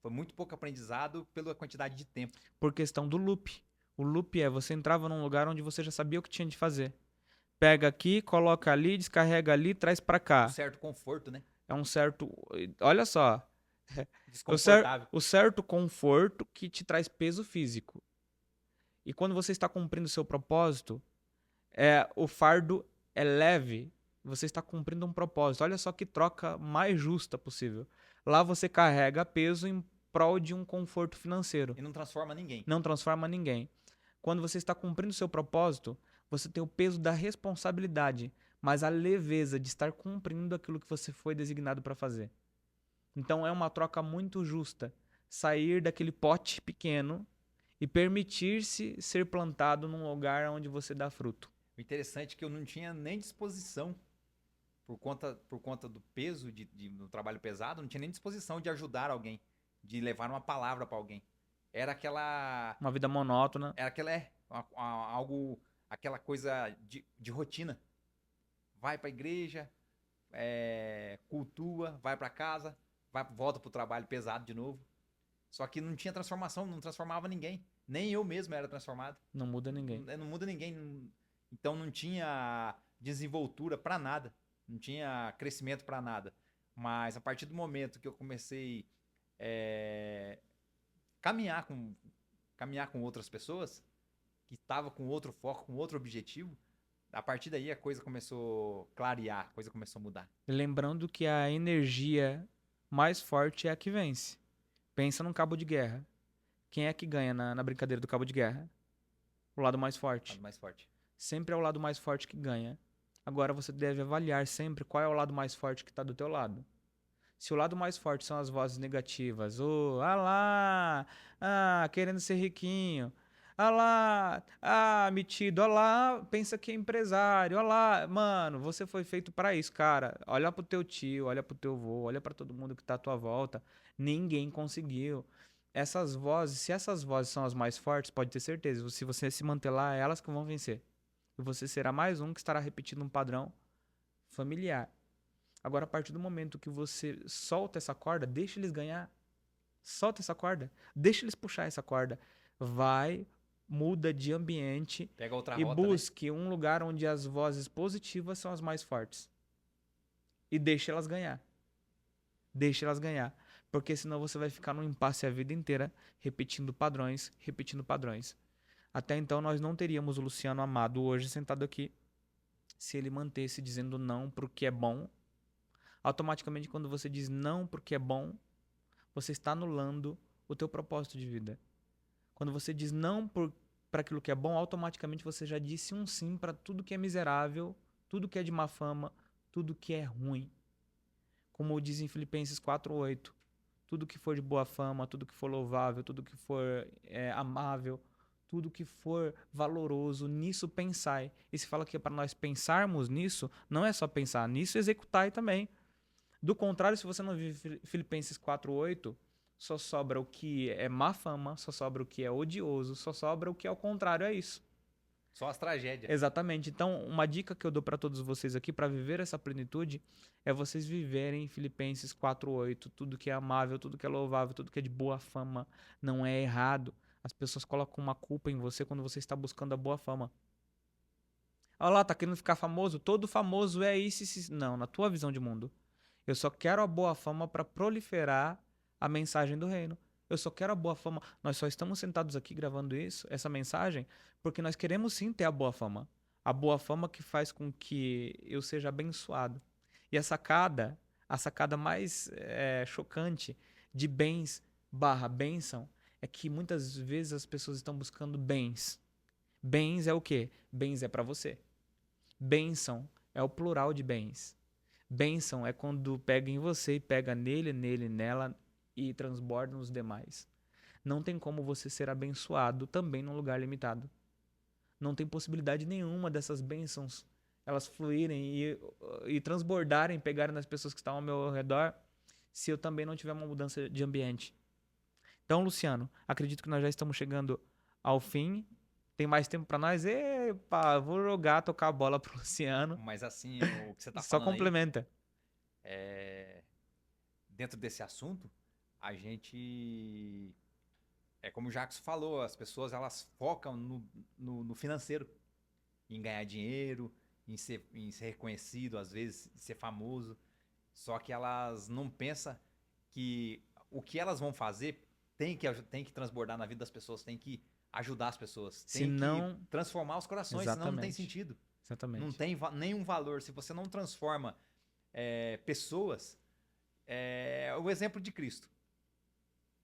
Foi muito pouco aprendizado pela quantidade de tempo. Por questão do loop. O loop é você entrava num lugar onde você já sabia o que tinha de fazer. Pega aqui, coloca ali, descarrega ali, traz pra Um cá. certo conforto, né? É um certo. Olha só. Desconfortável. O certo conforto que te traz peso físico. E quando você está cumprindo o seu propósito, o fardo é leve. Você está cumprindo um propósito. Olha só que troca mais justa possível. Lá você carrega peso em prol de um conforto financeiro. E não transforma ninguém. Não transforma ninguém. Quando você está cumprindo o seu propósito, você tem o peso da responsabilidade, mas a leveza de estar cumprindo aquilo que você foi designado para fazer. Então é uma troca muito justa. Sair daquele pote pequeno e permitir-se ser plantado num lugar onde você dá fruto. O interessante é que eu não tinha nem disposição, por conta do peso do trabalho pesado, não tinha nem disposição de ajudar alguém, de levar uma palavra para alguém. Era aquela. Uma vida monótona. Era aquela. Algo. Aquela coisa de rotina. Vai para a igreja, cultua, vai para casa, volta pro trabalho pesado de novo. Só que não tinha transformação, não transformava ninguém. Nem eu mesmo era transformado. Não muda ninguém. Não muda ninguém. Então não tinha desenvoltura para nada. Não tinha crescimento para nada. Mas a partir do momento que eu comecei caminhar com outras pessoas, que estavam com outro foco, com outro objetivo, a partir daí a coisa começou a clarear, a coisa começou a mudar. Lembrando que a energia mais forte é a que vence. Pensa num cabo de guerra. Quem é que ganha na brincadeira do cabo de guerra? O lado mais forte. O lado mais forte. Sempre é o lado mais forte que ganha. Agora você deve avaliar sempre qual é o lado mais forte que está do teu lado. Se o lado mais forte são as vozes negativas, querendo ser riquinho, metido, pensa que é empresário, mano, você foi feito para isso, cara. Olha pro teu tio, olha pro teu avô, olha para todo mundo que tá à tua volta. Ninguém conseguiu. Essas vozes, se essas vozes são as mais fortes, pode ter certeza, se você se manter lá, é elas que vão vencer. E você será mais um que estará repetindo um padrão familiar. Agora, a partir do momento que você solta essa corda, deixa eles ganhar. Solta essa corda. Deixa eles puxar essa corda. Vai, muda de ambiente. Pega outra e rota, busque um lugar onde as vozes positivas são as mais fortes. E deixa elas ganhar. Deixa elas ganhar. Porque senão você vai ficar num impasse a vida inteira, repetindo padrões, repetindo padrões. Até então, nós não teríamos o Luciano Amado hoje sentado aqui se ele mantesse dizendo não pro que é bom. Automaticamente, quando você diz não porque é bom, você está anulando o teu propósito de vida. Quando você diz não para aquilo que é bom, automaticamente você já disse um sim para tudo que é miserável, tudo que é de má fama, tudo que é ruim. Como diz em Filipenses 4:8, tudo que for de boa fama, tudo que for louvável, tudo que for amável, tudo que for valoroso, nisso pensai. E se fala que é para nós pensarmos nisso, não é só pensar nisso, executai também. Do contrário, se você não vive Filipenses 4:8, só sobra o que é má fama, só sobra o que é odioso, só sobra o que é o contrário a isso. Só as tragédias. Exatamente. Então, uma dica que eu dou para todos vocês aqui para viver essa plenitude é vocês viverem Filipenses 4:8. Tudo que é amável, tudo que é louvável, tudo que é de boa fama não é errado. As pessoas colocam uma culpa em você quando você está buscando a boa fama. Olha lá, tá querendo ficar famoso? Todo famoso é isso. Não, na tua visão de mundo. Eu só quero a boa fama para proliferar a mensagem do reino. Eu só quero a boa fama. Nós só estamos sentados aqui gravando essa mensagem, porque nós queremos sim ter a boa fama. A boa fama que faz com que eu seja abençoado. E a sacada mais chocante de bens/bênção é que muitas vezes as pessoas estão buscando bens. Bens é o quê? Bens é para você. Bênção é o plural de bens. Bênção é quando pega em você e pega nele, nela e transborda nos demais. Não tem como você ser abençoado também num lugar limitado. Não tem possibilidade nenhuma dessas bênçãos elas fluírem e transbordarem, pegarem nas pessoas que estão ao meu redor, se eu também não tiver uma mudança de ambiente. Então, Luciano, acredito que nós já estamos chegando ao fim tem mais tempo pra nós? Epa, vou jogar, tocar a bola pro Luciano. Mas assim, o que você tá Só falando aí, complementa. é, dentro desse assunto, a gente, é como o Jacques falou, as pessoas elas focam no financeiro, em ganhar dinheiro, em ser reconhecido, às vezes, em ser famoso. Só que elas não pensam que o que elas vão fazer tem que transbordar na vida das pessoas, tem que ajudar as pessoas, Se tem que não, transformar os corações, senão não tem exatamente. sentido. Não Exatamente. tem nenhum valor. Se você não transforma pessoas, o exemplo de Cristo.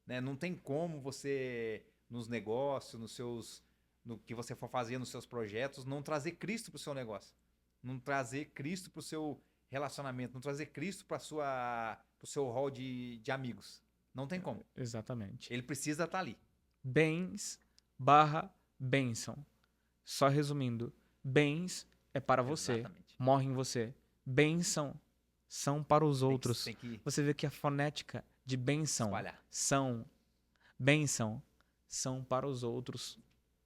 Né? Não tem como você, nos negócios, no que você for fazer nos seus projetos, não trazer Cristo para o seu negócio. Não trazer Cristo para o seu relacionamento, não trazer Cristo para o seu hall de amigos. Não tem como. Exatamente. Ele precisa estar ali. Bens barra bênção. Só resumindo, bens é para você, Exatamente. morre em você. Bênção são para os Tem que, outros. tem que Você vê que a fonética de bênção espalhar. bênção são para os outros.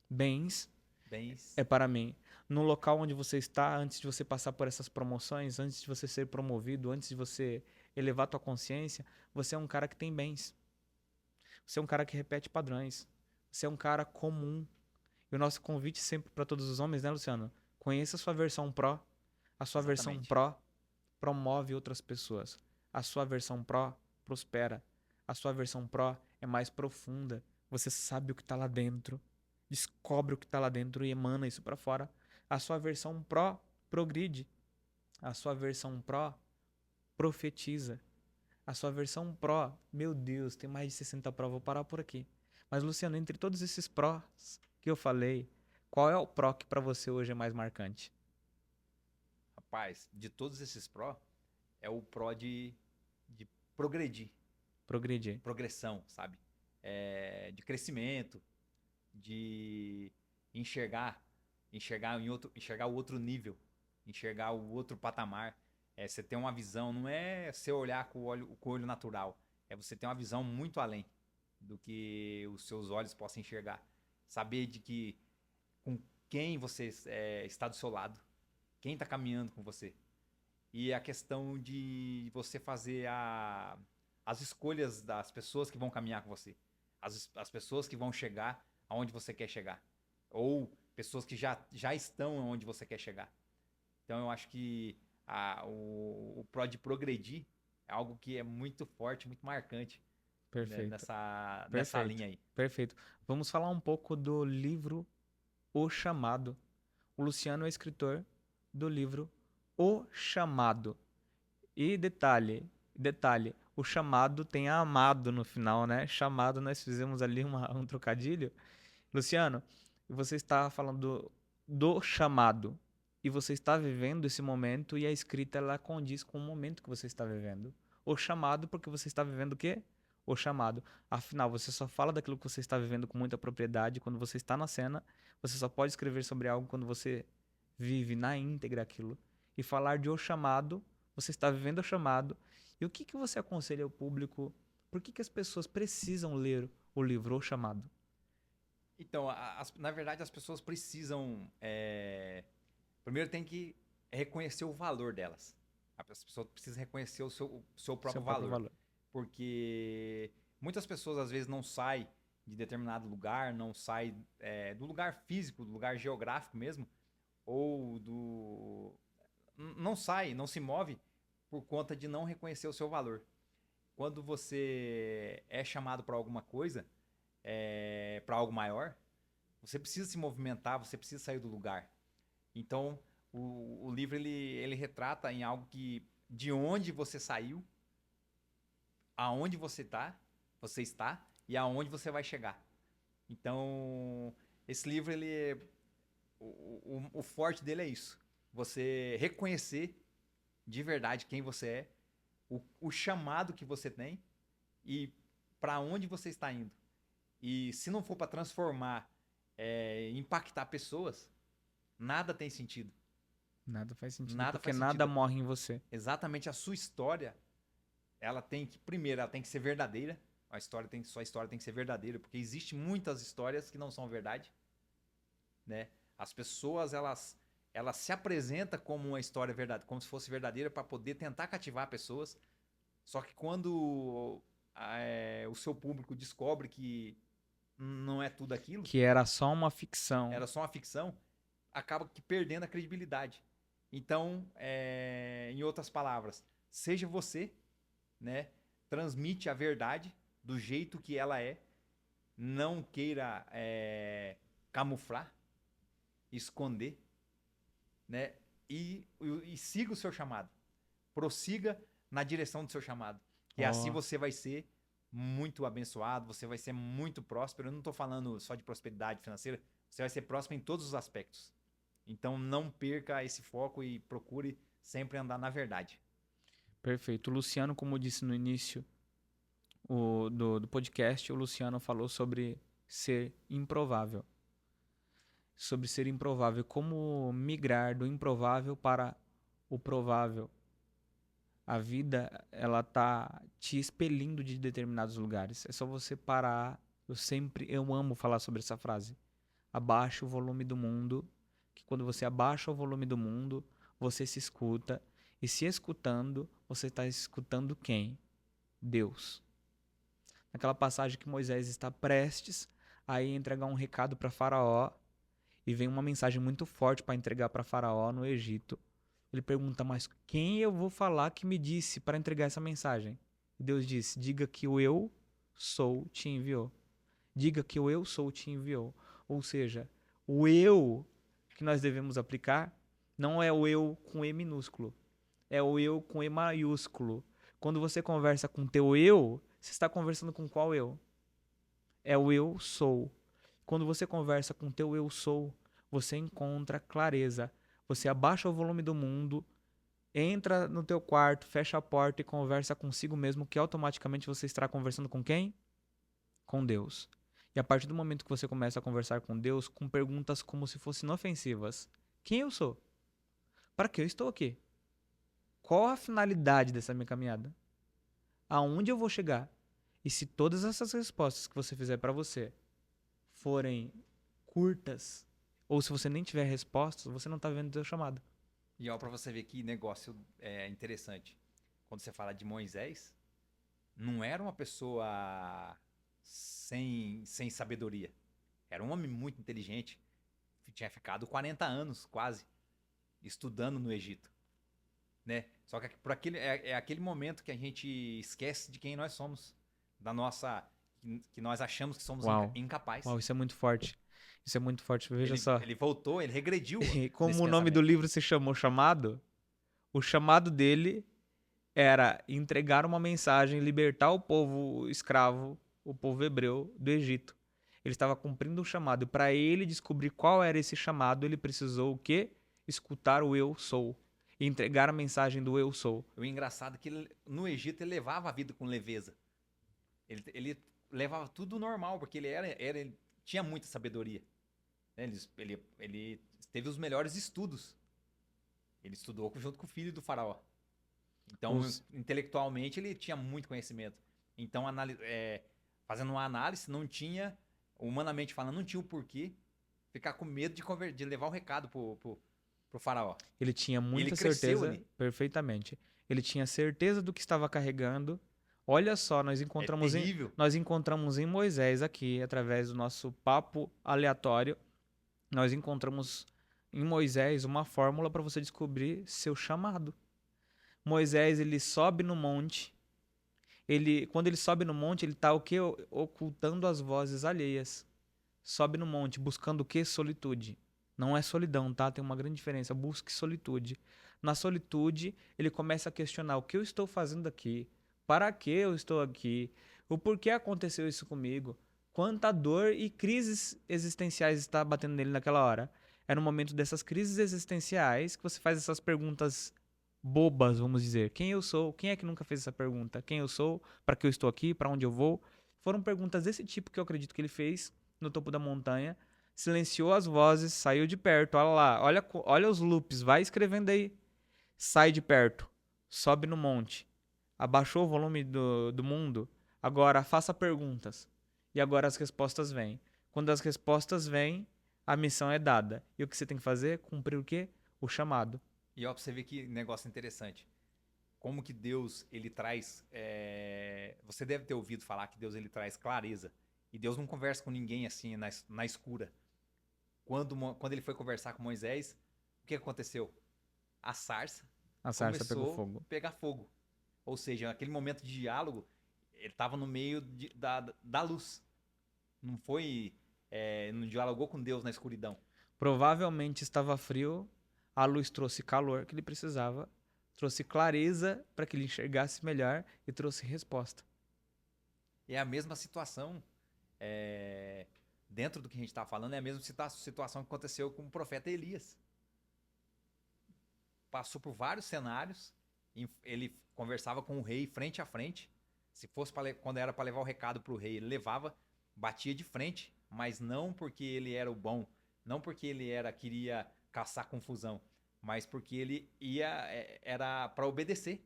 Bens Bens. é para mim. No local onde você está, antes de você passar por essas promoções, antes de você ser promovido, antes de você elevar tua consciência, você é um cara que tem bens. Você é um cara que repete padrões. Você é um cara comum. E o nosso convite sempre para todos os homens, né, Luciano? Conheça a sua versão pró. A sua versão Exatamente. pró promove outras pessoas. A sua versão pró prospera. A sua versão pró é mais profunda. Você sabe o que está lá dentro. Descobre o que está lá dentro e emana isso para fora. A sua versão pró progride. A sua versão pró profetiza. A sua versão pró, meu Deus, tem mais de 60 pró, vou parar por aqui. Mas, Luciano, entre todos esses prós que eu falei, qual é o pró que para você hoje é mais marcante? Rapaz, de todos esses pró, é o pró de progredir. Progredir. Progressão, sabe? De crescimento, de enxergar, enxergar o outro nível, enxergar o outro patamar. Você ter uma visão, não é você olhar com o olho natural, é você ter uma visão muito além do que os seus olhos possam enxergar. Saber de que com quem você está do seu lado, quem está caminhando com você. E a questão de você fazer as escolhas das pessoas que vão caminhar com você. As pessoas que vão chegar aonde você quer chegar. Ou pessoas que já estão onde você quer chegar. Então eu acho que o pró de progredir é algo que é muito forte, muito marcante, né, Perfeito. nessa Perfeito. linha aí. Perfeito. Vamos falar um pouco do livro O Chamado. O Luciano é escritor do livro O Chamado. E detalhe, o chamado tem a amado no final, né? Chamado, nós fizemos ali um trocadilho. Luciano, você está falando do chamado e você está vivendo esse momento e a escrita ela condiz com o momento que você está vivendo. O chamado porque você está vivendo o quê? O chamado. Afinal, você só fala daquilo que você está vivendo com muita propriedade quando você está na cena. Você só pode escrever sobre algo quando você vive na íntegra aquilo. E falar de o chamado, você está vivendo o chamado. E o que que você aconselha ao público? Por que que as pessoas precisam ler o livro O Chamado? Então, na verdade, as pessoas precisam. Primeiro tem que reconhecer o valor delas. As pessoas precisam reconhecer o seu Seu próprio próprio valor. valor. Porque muitas pessoas às vezes não saem de determinado lugar, não saem do lugar físico, do lugar geográfico mesmo, ou não sai, não se move por conta de não reconhecer o seu valor. Quando você é chamado para alguma coisa, para algo maior, você precisa se movimentar, você precisa sair do lugar. Então, o livro ele retrata em algo que de onde você saiu, aonde você está e aonde você vai chegar. Então, esse livro o forte dele é isso. Você reconhecer de verdade quem você é, o chamado que você tem e para onde você está indo. E se não for para transformar, impactar pessoas, nada tem sentido. Nada faz sentido, Nada porque faz nada sentido. morre em você. Exatamente a sua história, primeiro, ela tem que ser verdadeira. Sua história tem que ser verdadeira, porque existem muitas histórias que não são verdade. né? As pessoas, elas se apresentam como uma história verdadeira, como se fosse verdadeira para poder tentar cativar pessoas. Só que quando o seu público descobre que não é tudo aquilo, Que era só uma ficção. era só uma ficção, acaba que perdendo a credibilidade. Então, em outras palavras, seja você, né? Transmite a verdade do jeito que ela é. Não queira camuflar, esconder, né? E siga o seu chamado. Prossiga na direção do seu chamado. E assim você vai ser muito abençoado, você vai ser muito próspero. Eu não estou falando só de prosperidade financeira, você vai ser próspero em todos os aspectos. Então não perca esse foco e procure sempre andar na verdade. Perfeito. O Luciano, como eu disse no início do podcast, o Luciano falou sobre ser improvável. Sobre ser improvável. Como migrar do improvável para o provável. A vida, ela tá te expelindo de determinados lugares. É só você parar. Eu amo falar sobre essa frase. Abaixa o volume do mundo, que quando você abaixa o volume do mundo, você se escuta. E se escutando, você está escutando quem? Deus. Naquela passagem que Moisés está prestes a entregar um recado para Faraó, e vem uma mensagem muito forte para entregar para Faraó no Egito. Ele pergunta, mas quem eu vou falar que me disse para entregar essa mensagem? E Deus disse, diga que o eu sou te enviou. Diga que o eu sou te enviou. Ou seja, o eu que nós devemos aplicar não é o eu com E minúsculo, é o eu com E maiúsculo. Quando você conversa com teu eu, você está conversando com qual eu? É o eu sou. Quando você conversa com teu eu sou, você encontra clareza. Você abaixa o volume do mundo, entra no teu quarto, fecha a porta e conversa consigo mesmo, que automaticamente você estará conversando com quem? Com Deus. E a partir do momento que você começa a conversar com Deus, com perguntas como se fossem inofensivas. Quem eu sou? Para que eu estou aqui? Qual a finalidade dessa minha caminhada? Aonde eu vou chegar? E se todas essas respostas que você fizer para você forem curtas, ou se você nem tiver respostas, você não está vendo o seu chamado. E ó, para você ver que negócio interessante. Quando você fala de Moisés, não era uma pessoa sem sabedoria. Era um homem muito inteligente. Tinha ficado 40 anos, quase, estudando no Egito. Né? Só que por aquele momento que a gente esquece de quem nós somos. Da nossa... Que nós achamos que somos incapazes. Uau, isso é muito forte. Isso é muito forte. Veja só. Ele voltou, ele regrediu. Como o nome do livro se chamou Chamado, o chamado dele era entregar uma mensagem, libertar o povo escravo, o povo hebreu do Egito. Ele estava cumprindo um chamado. E para ele descobrir qual era esse chamado, ele precisou o quê? Escutar o eu sou. E entregar a mensagem do eu sou. O engraçado é que no Egito ele levava a vida com leveza. Ele levava tudo normal, porque ele tinha muita sabedoria. Ele teve os melhores estudos. Ele estudou junto com o filho do faraó. Então, intelectualmente, ele tinha muito conhecimento. Então, fazendo uma análise, não tinha, humanamente falando, não tinha o porquê ficar com medo de levar o recado pro faraó. Ele tinha muita certeza, perfeitamente. Ele tinha certeza do que estava carregando. Olha só, nós encontramos em Moisés aqui, através do nosso papo aleatório, nós encontramos em Moisés uma fórmula para você descobrir seu chamado. Moisés, ele sobe no monte. Quando ele sobe no monte, ele está o quê? Ocultando as vozes alheias. Sobe no monte, buscando o quê? Solitude. Não é solidão, tá? Tem uma grande diferença. Busque solitude. Na solitude, ele começa a questionar o que eu estou fazendo aqui. Para que eu estou aqui? O porquê aconteceu isso comigo? Quanta dor e crises existenciais está batendo nele naquela hora. É no momento dessas crises existenciais que você faz essas perguntas bobas, vamos dizer. Quem eu sou? Quem é que nunca fez essa pergunta? Quem eu sou? Para que eu estou aqui? Para onde eu vou? Foram perguntas desse tipo que eu acredito que ele fez no topo da montanha. Silenciou as vozes, saiu de perto. Olha lá, olha os loops, vai escrevendo aí. Sai de perto, sobe no monte. Abaixou o volume do mundo, agora faça perguntas. E agora as respostas vêm. Quando as respostas vêm, a missão é dada. E o que você tem que fazer? Cumprir o quê? O chamado. E ó, pra você ver que negócio interessante. Como que Deus, ele traz... Você deve ter ouvido falar que Deus, ele traz clareza. E Deus não conversa com ninguém assim, na escura. Quando ele foi conversar com Moisés, o que aconteceu? A sarça A sarça pegou começou fogo. a pegar fogo. Ou seja, naquele momento de diálogo, ele estava no meio da luz. Não foi... não dialogou com Deus na escuridão. Provavelmente estava frio, a luz trouxe calor que ele precisava, trouxe clareza para que ele enxergasse melhor e trouxe resposta. É a mesma situação, dentro do que a gente está falando, é a mesma situação que aconteceu com o profeta Elias. Passou por vários cenários, ele conversava com o rei frente a frente. Se fosse quando era para levar o recado para o rei, ele levava, batia de frente, mas não porque ele era o bom, não porque ele queria caçar confusão, mas porque ele era para obedecer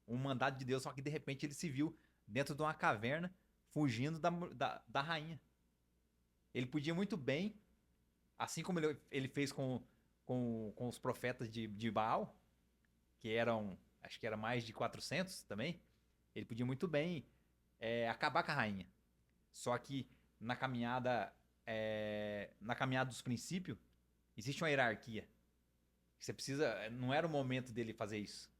um mandado de Deus, só que de repente ele se viu dentro de uma caverna, fugindo da rainha. Ele podia muito bem, assim como ele fez com os profetas de Baal, que eram, acho que era mais de 400 também, ele podia muito bem acabar com a rainha. Só que na caminhada dos princípios, existe uma hierarquia. Você precisa, não era o momento dele fazer isso.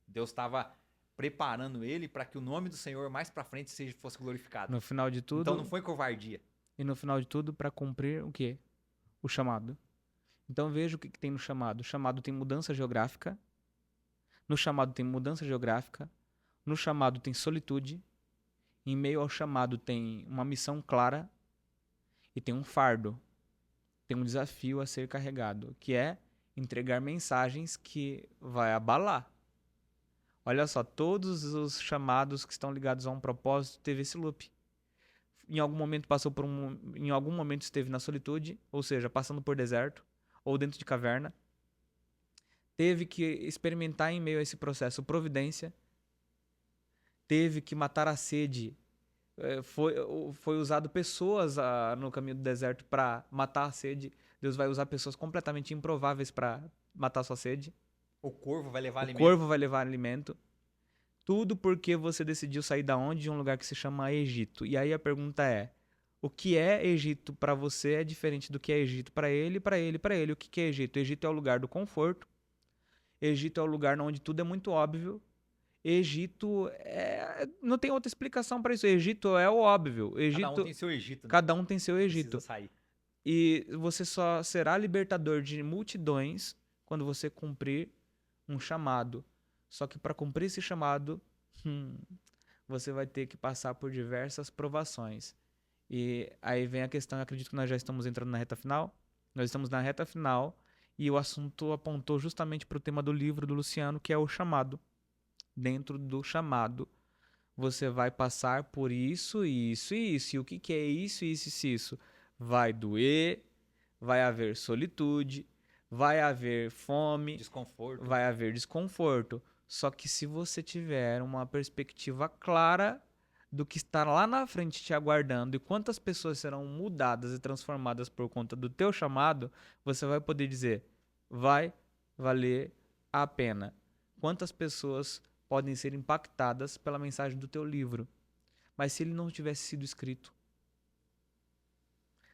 Deus estava preparando ele para que o nome do Senhor mais para frente fosse glorificado. No final de tudo, Então não foi covardia. e no final de tudo, para cumprir o quê? O chamado. Então veja o que tem no chamado. O chamado tem mudança geográfica. No chamado tem mudança geográfica. No chamado tem solitude. Em meio ao chamado tem uma missão clara. E tem um fardo. Tem um desafio a ser carregado, que é entregar mensagens que vai abalar. Olha só, todos os chamados que estão ligados a um propósito teve esse loop. Em algum momento em algum momento esteve na solitude, ou seja, passando por deserto ou dentro de caverna. Teve que experimentar em meio a esse processo providência. Teve que matar a sede. Foi usado pessoas no caminho do deserto para matar a sede. Deus vai usar pessoas completamente improváveis para matar a sua sede. O corvo vai levar alimento. O corvo vai levar alimento. Tudo porque você decidiu sair da onde? De um lugar que se chama Egito. E aí a pergunta é: o que é Egito para você é diferente do que é Egito para ele, para ele, para ele. O que é Egito? Egito é o lugar do conforto. Egito é o lugar onde tudo é muito óbvio. Egito não tem outra explicação para isso. Egito é o óbvio. Cada um tem seu Egito. Né? Cada um tem seu Egito. Precisa sair. E você só será libertador de multidões quando você cumprir um chamado. Só que para cumprir esse chamado, você vai ter que passar por diversas provações. E aí vem a questão, eu acredito que nós já estamos entrando na reta final. Nós estamos na reta final e o assunto apontou justamente para o tema do livro do Luciano, que é o chamado. Dentro do chamado, você vai passar por isso, isso e isso. E o que é isso, isso e isso? Vai doer, vai haver solitude, vai haver fome, desconforto. Vai haver desconforto. Só que se você tiver uma perspectiva clara do que está lá na frente te aguardando e quantas pessoas serão mudadas e transformadas por conta do teu chamado, você vai poder dizer, vai valer a pena. Quantas pessoas podem ser impactadas pela mensagem do teu livro? Mas se ele não tivesse sido escrito,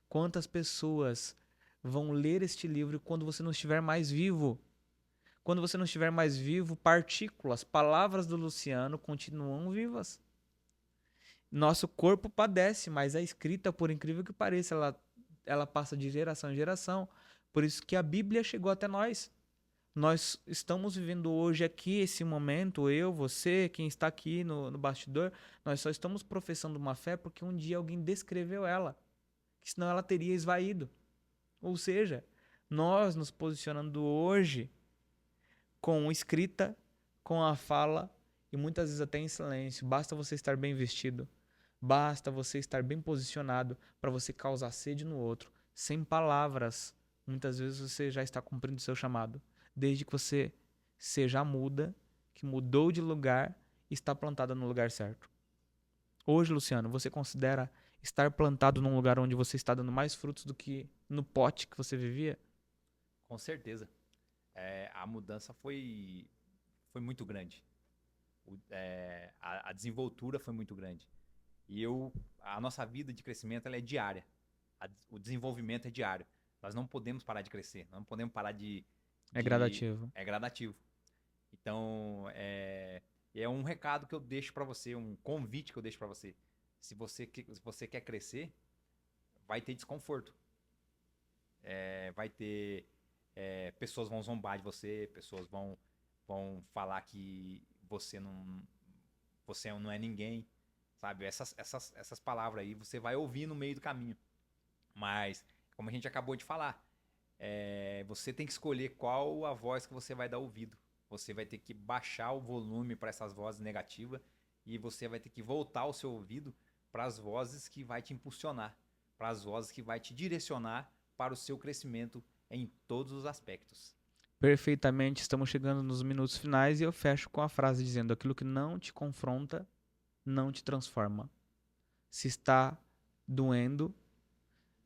quantas pessoas vão ler este livro quando você não estiver mais vivo? Quando você não estiver mais vivo, partículas, palavras do Luciano continuam vivas. Nosso corpo padece, mas a escrita, por incrível que pareça, ela passa de geração em geração. Por isso que a Bíblia chegou até nós. Nós estamos vivendo hoje aqui, esse momento, eu, você, quem está aqui no bastidor, nós só estamos professando uma fé porque um dia alguém descreveu ela, que senão ela teria esvaído. Ou seja, nós nos posicionando hoje com escrita, com a fala e muitas vezes até em silêncio. Basta você estar bem vestido, basta você estar bem posicionado para você causar sede no outro. Sem palavras, muitas vezes você já está cumprindo o seu chamado. Desde que você seja a muda, que mudou de lugar e está plantada no lugar certo. Hoje, Luciano, você considera estar plantado num lugar onde você está dando mais frutos do que no pote que você vivia? Com certeza. A mudança foi muito grande. A desenvoltura foi muito grande. E a nossa vida de crescimento ela é diária. O desenvolvimento é diário. Nós não podemos parar de crescer. Não podemos parar É gradativo. É gradativo. Então, é um recado que eu deixo para você, um convite que eu deixo para você. Se você quer crescer, vai ter desconforto. Vai ter pessoas vão zombar de você, pessoas vão falar que você não é ninguém, sabe? Essas palavras aí você vai ouvir no meio do caminho. Mas, como a gente acabou de falar, você tem que escolher qual a voz que você vai dar ouvido. Você vai ter que baixar o volume para essas vozes negativas e você vai ter que voltar o seu ouvido para as vozes que vai te impulsionar, para as vozes que vai te direcionar para o seu crescimento em todos os aspectos. Perfeitamente, estamos chegando nos minutos finais e eu fecho com a frase dizendo: aquilo que não te confronta, não te transforma. Se está doendo,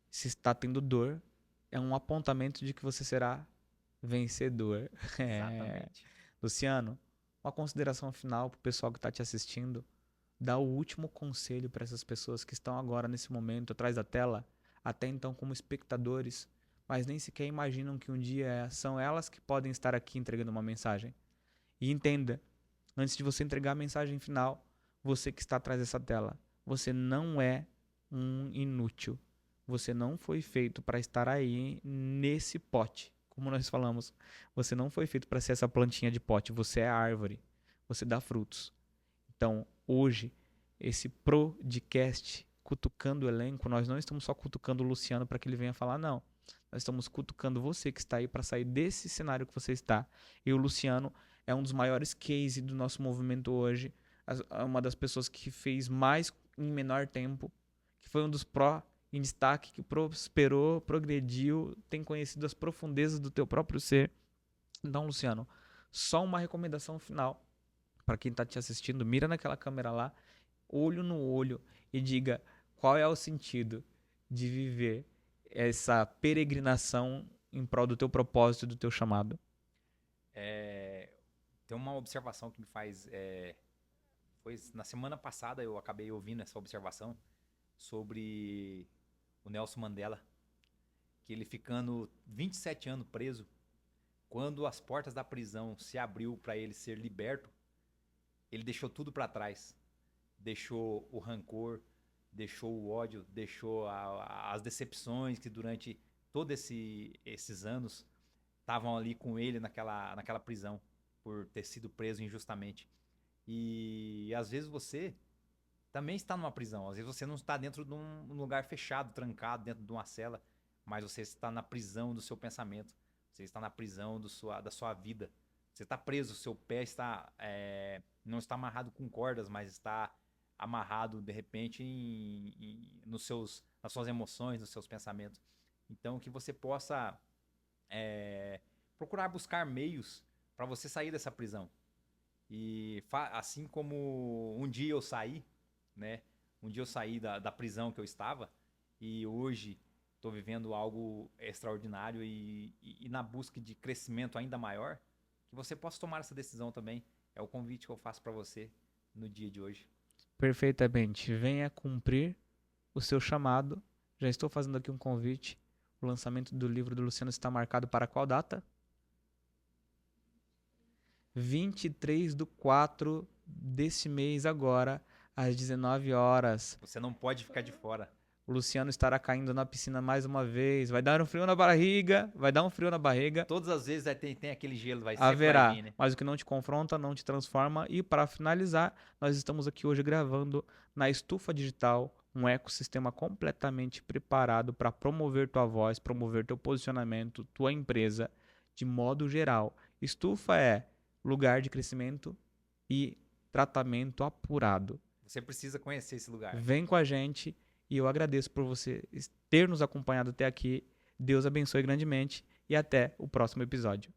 se está tendo dor, é um apontamento de que você será vencedor. Exatamente. Luciano, uma consideração final para o pessoal que está te assistindo. Dá o último conselho para essas pessoas que estão agora, nesse momento, atrás da tela, até então como espectadores, mas nem sequer imaginam que um dia são elas que podem estar aqui entregando uma mensagem. E entenda, antes de você entregar a mensagem final, você que está atrás dessa tela, você não é um inútil. Você não foi feito para estar aí nesse pote. Como nós falamos, você não foi feito para ser essa plantinha de pote. Você é árvore. Você dá frutos. Então, hoje, esse podcast Cutucando o Elenco, nós não estamos só cutucando o Luciano para que ele venha falar, não. Nós estamos cutucando você que está aí para sair desse cenário que você está. E o Luciano é um dos maiores cases do nosso movimento hoje. Uma das pessoas que fez mais em menor tempo, que foi um dos pró em destaque, que prosperou, progrediu, tem conhecido as profundezas do teu próprio ser. Então, Luciano, só uma recomendação final para quem está te assistindo. Mira naquela câmera lá, olho no olho e diga qual é o sentido de viver essa peregrinação em prol do teu propósito e do teu chamado. Tem uma observação que me faz... foi na semana passada eu acabei ouvindo essa observação sobre o Nelson Mandela, que ele ficando 27 anos preso, quando as portas da prisão se abriu para ele ser liberto, ele deixou tudo para trás. Deixou o rancor, deixou o ódio, deixou as decepções que durante todos esses anos estavam ali com ele naquela prisão, por ter sido preso injustamente. E às vezes você também está numa prisão. Às vezes você não está dentro de um lugar fechado, trancado, dentro de uma cela, mas você está na prisão do seu pensamento. Você está na prisão da sua vida. Você está preso, seu pé não está amarrado com cordas, mas está amarrado, de repente, nas suas emoções, nos seus pensamentos. Então, que você possa procurar buscar meios para você sair dessa prisão. E assim como um dia eu saí, né? Um dia eu saí da prisão que eu estava e hoje estou vivendo algo extraordinário e na busca de crescimento ainda maior, que você possa tomar essa decisão também. É o convite que eu faço para você no dia de hoje. Perfeitamente. Venha cumprir o seu chamado. Já estou fazendo aqui um convite. O lançamento do livro do Luciano está marcado para qual data? 23/4 desse mês agora, às 19 horas. Você não pode ficar de fora. O Luciano estará caindo na piscina mais uma vez. Vai dar um frio na barriga. Vai dar um frio na barriga. Todas as vezes tem aquele gelo, vai haverá, sempre vir, né? mas o que não te confronta, não te transforma. E para finalizar, nós estamos aqui hoje gravando na Estufa Digital, um ecossistema completamente preparado para promover tua voz, promover teu posicionamento, tua empresa, de modo geral. Estufa é lugar de crescimento e tratamento apurado. Você precisa conhecer esse lugar. Vem com a gente e eu agradeço por você ter nos acompanhado até aqui. Deus abençoe grandemente e até o próximo episódio.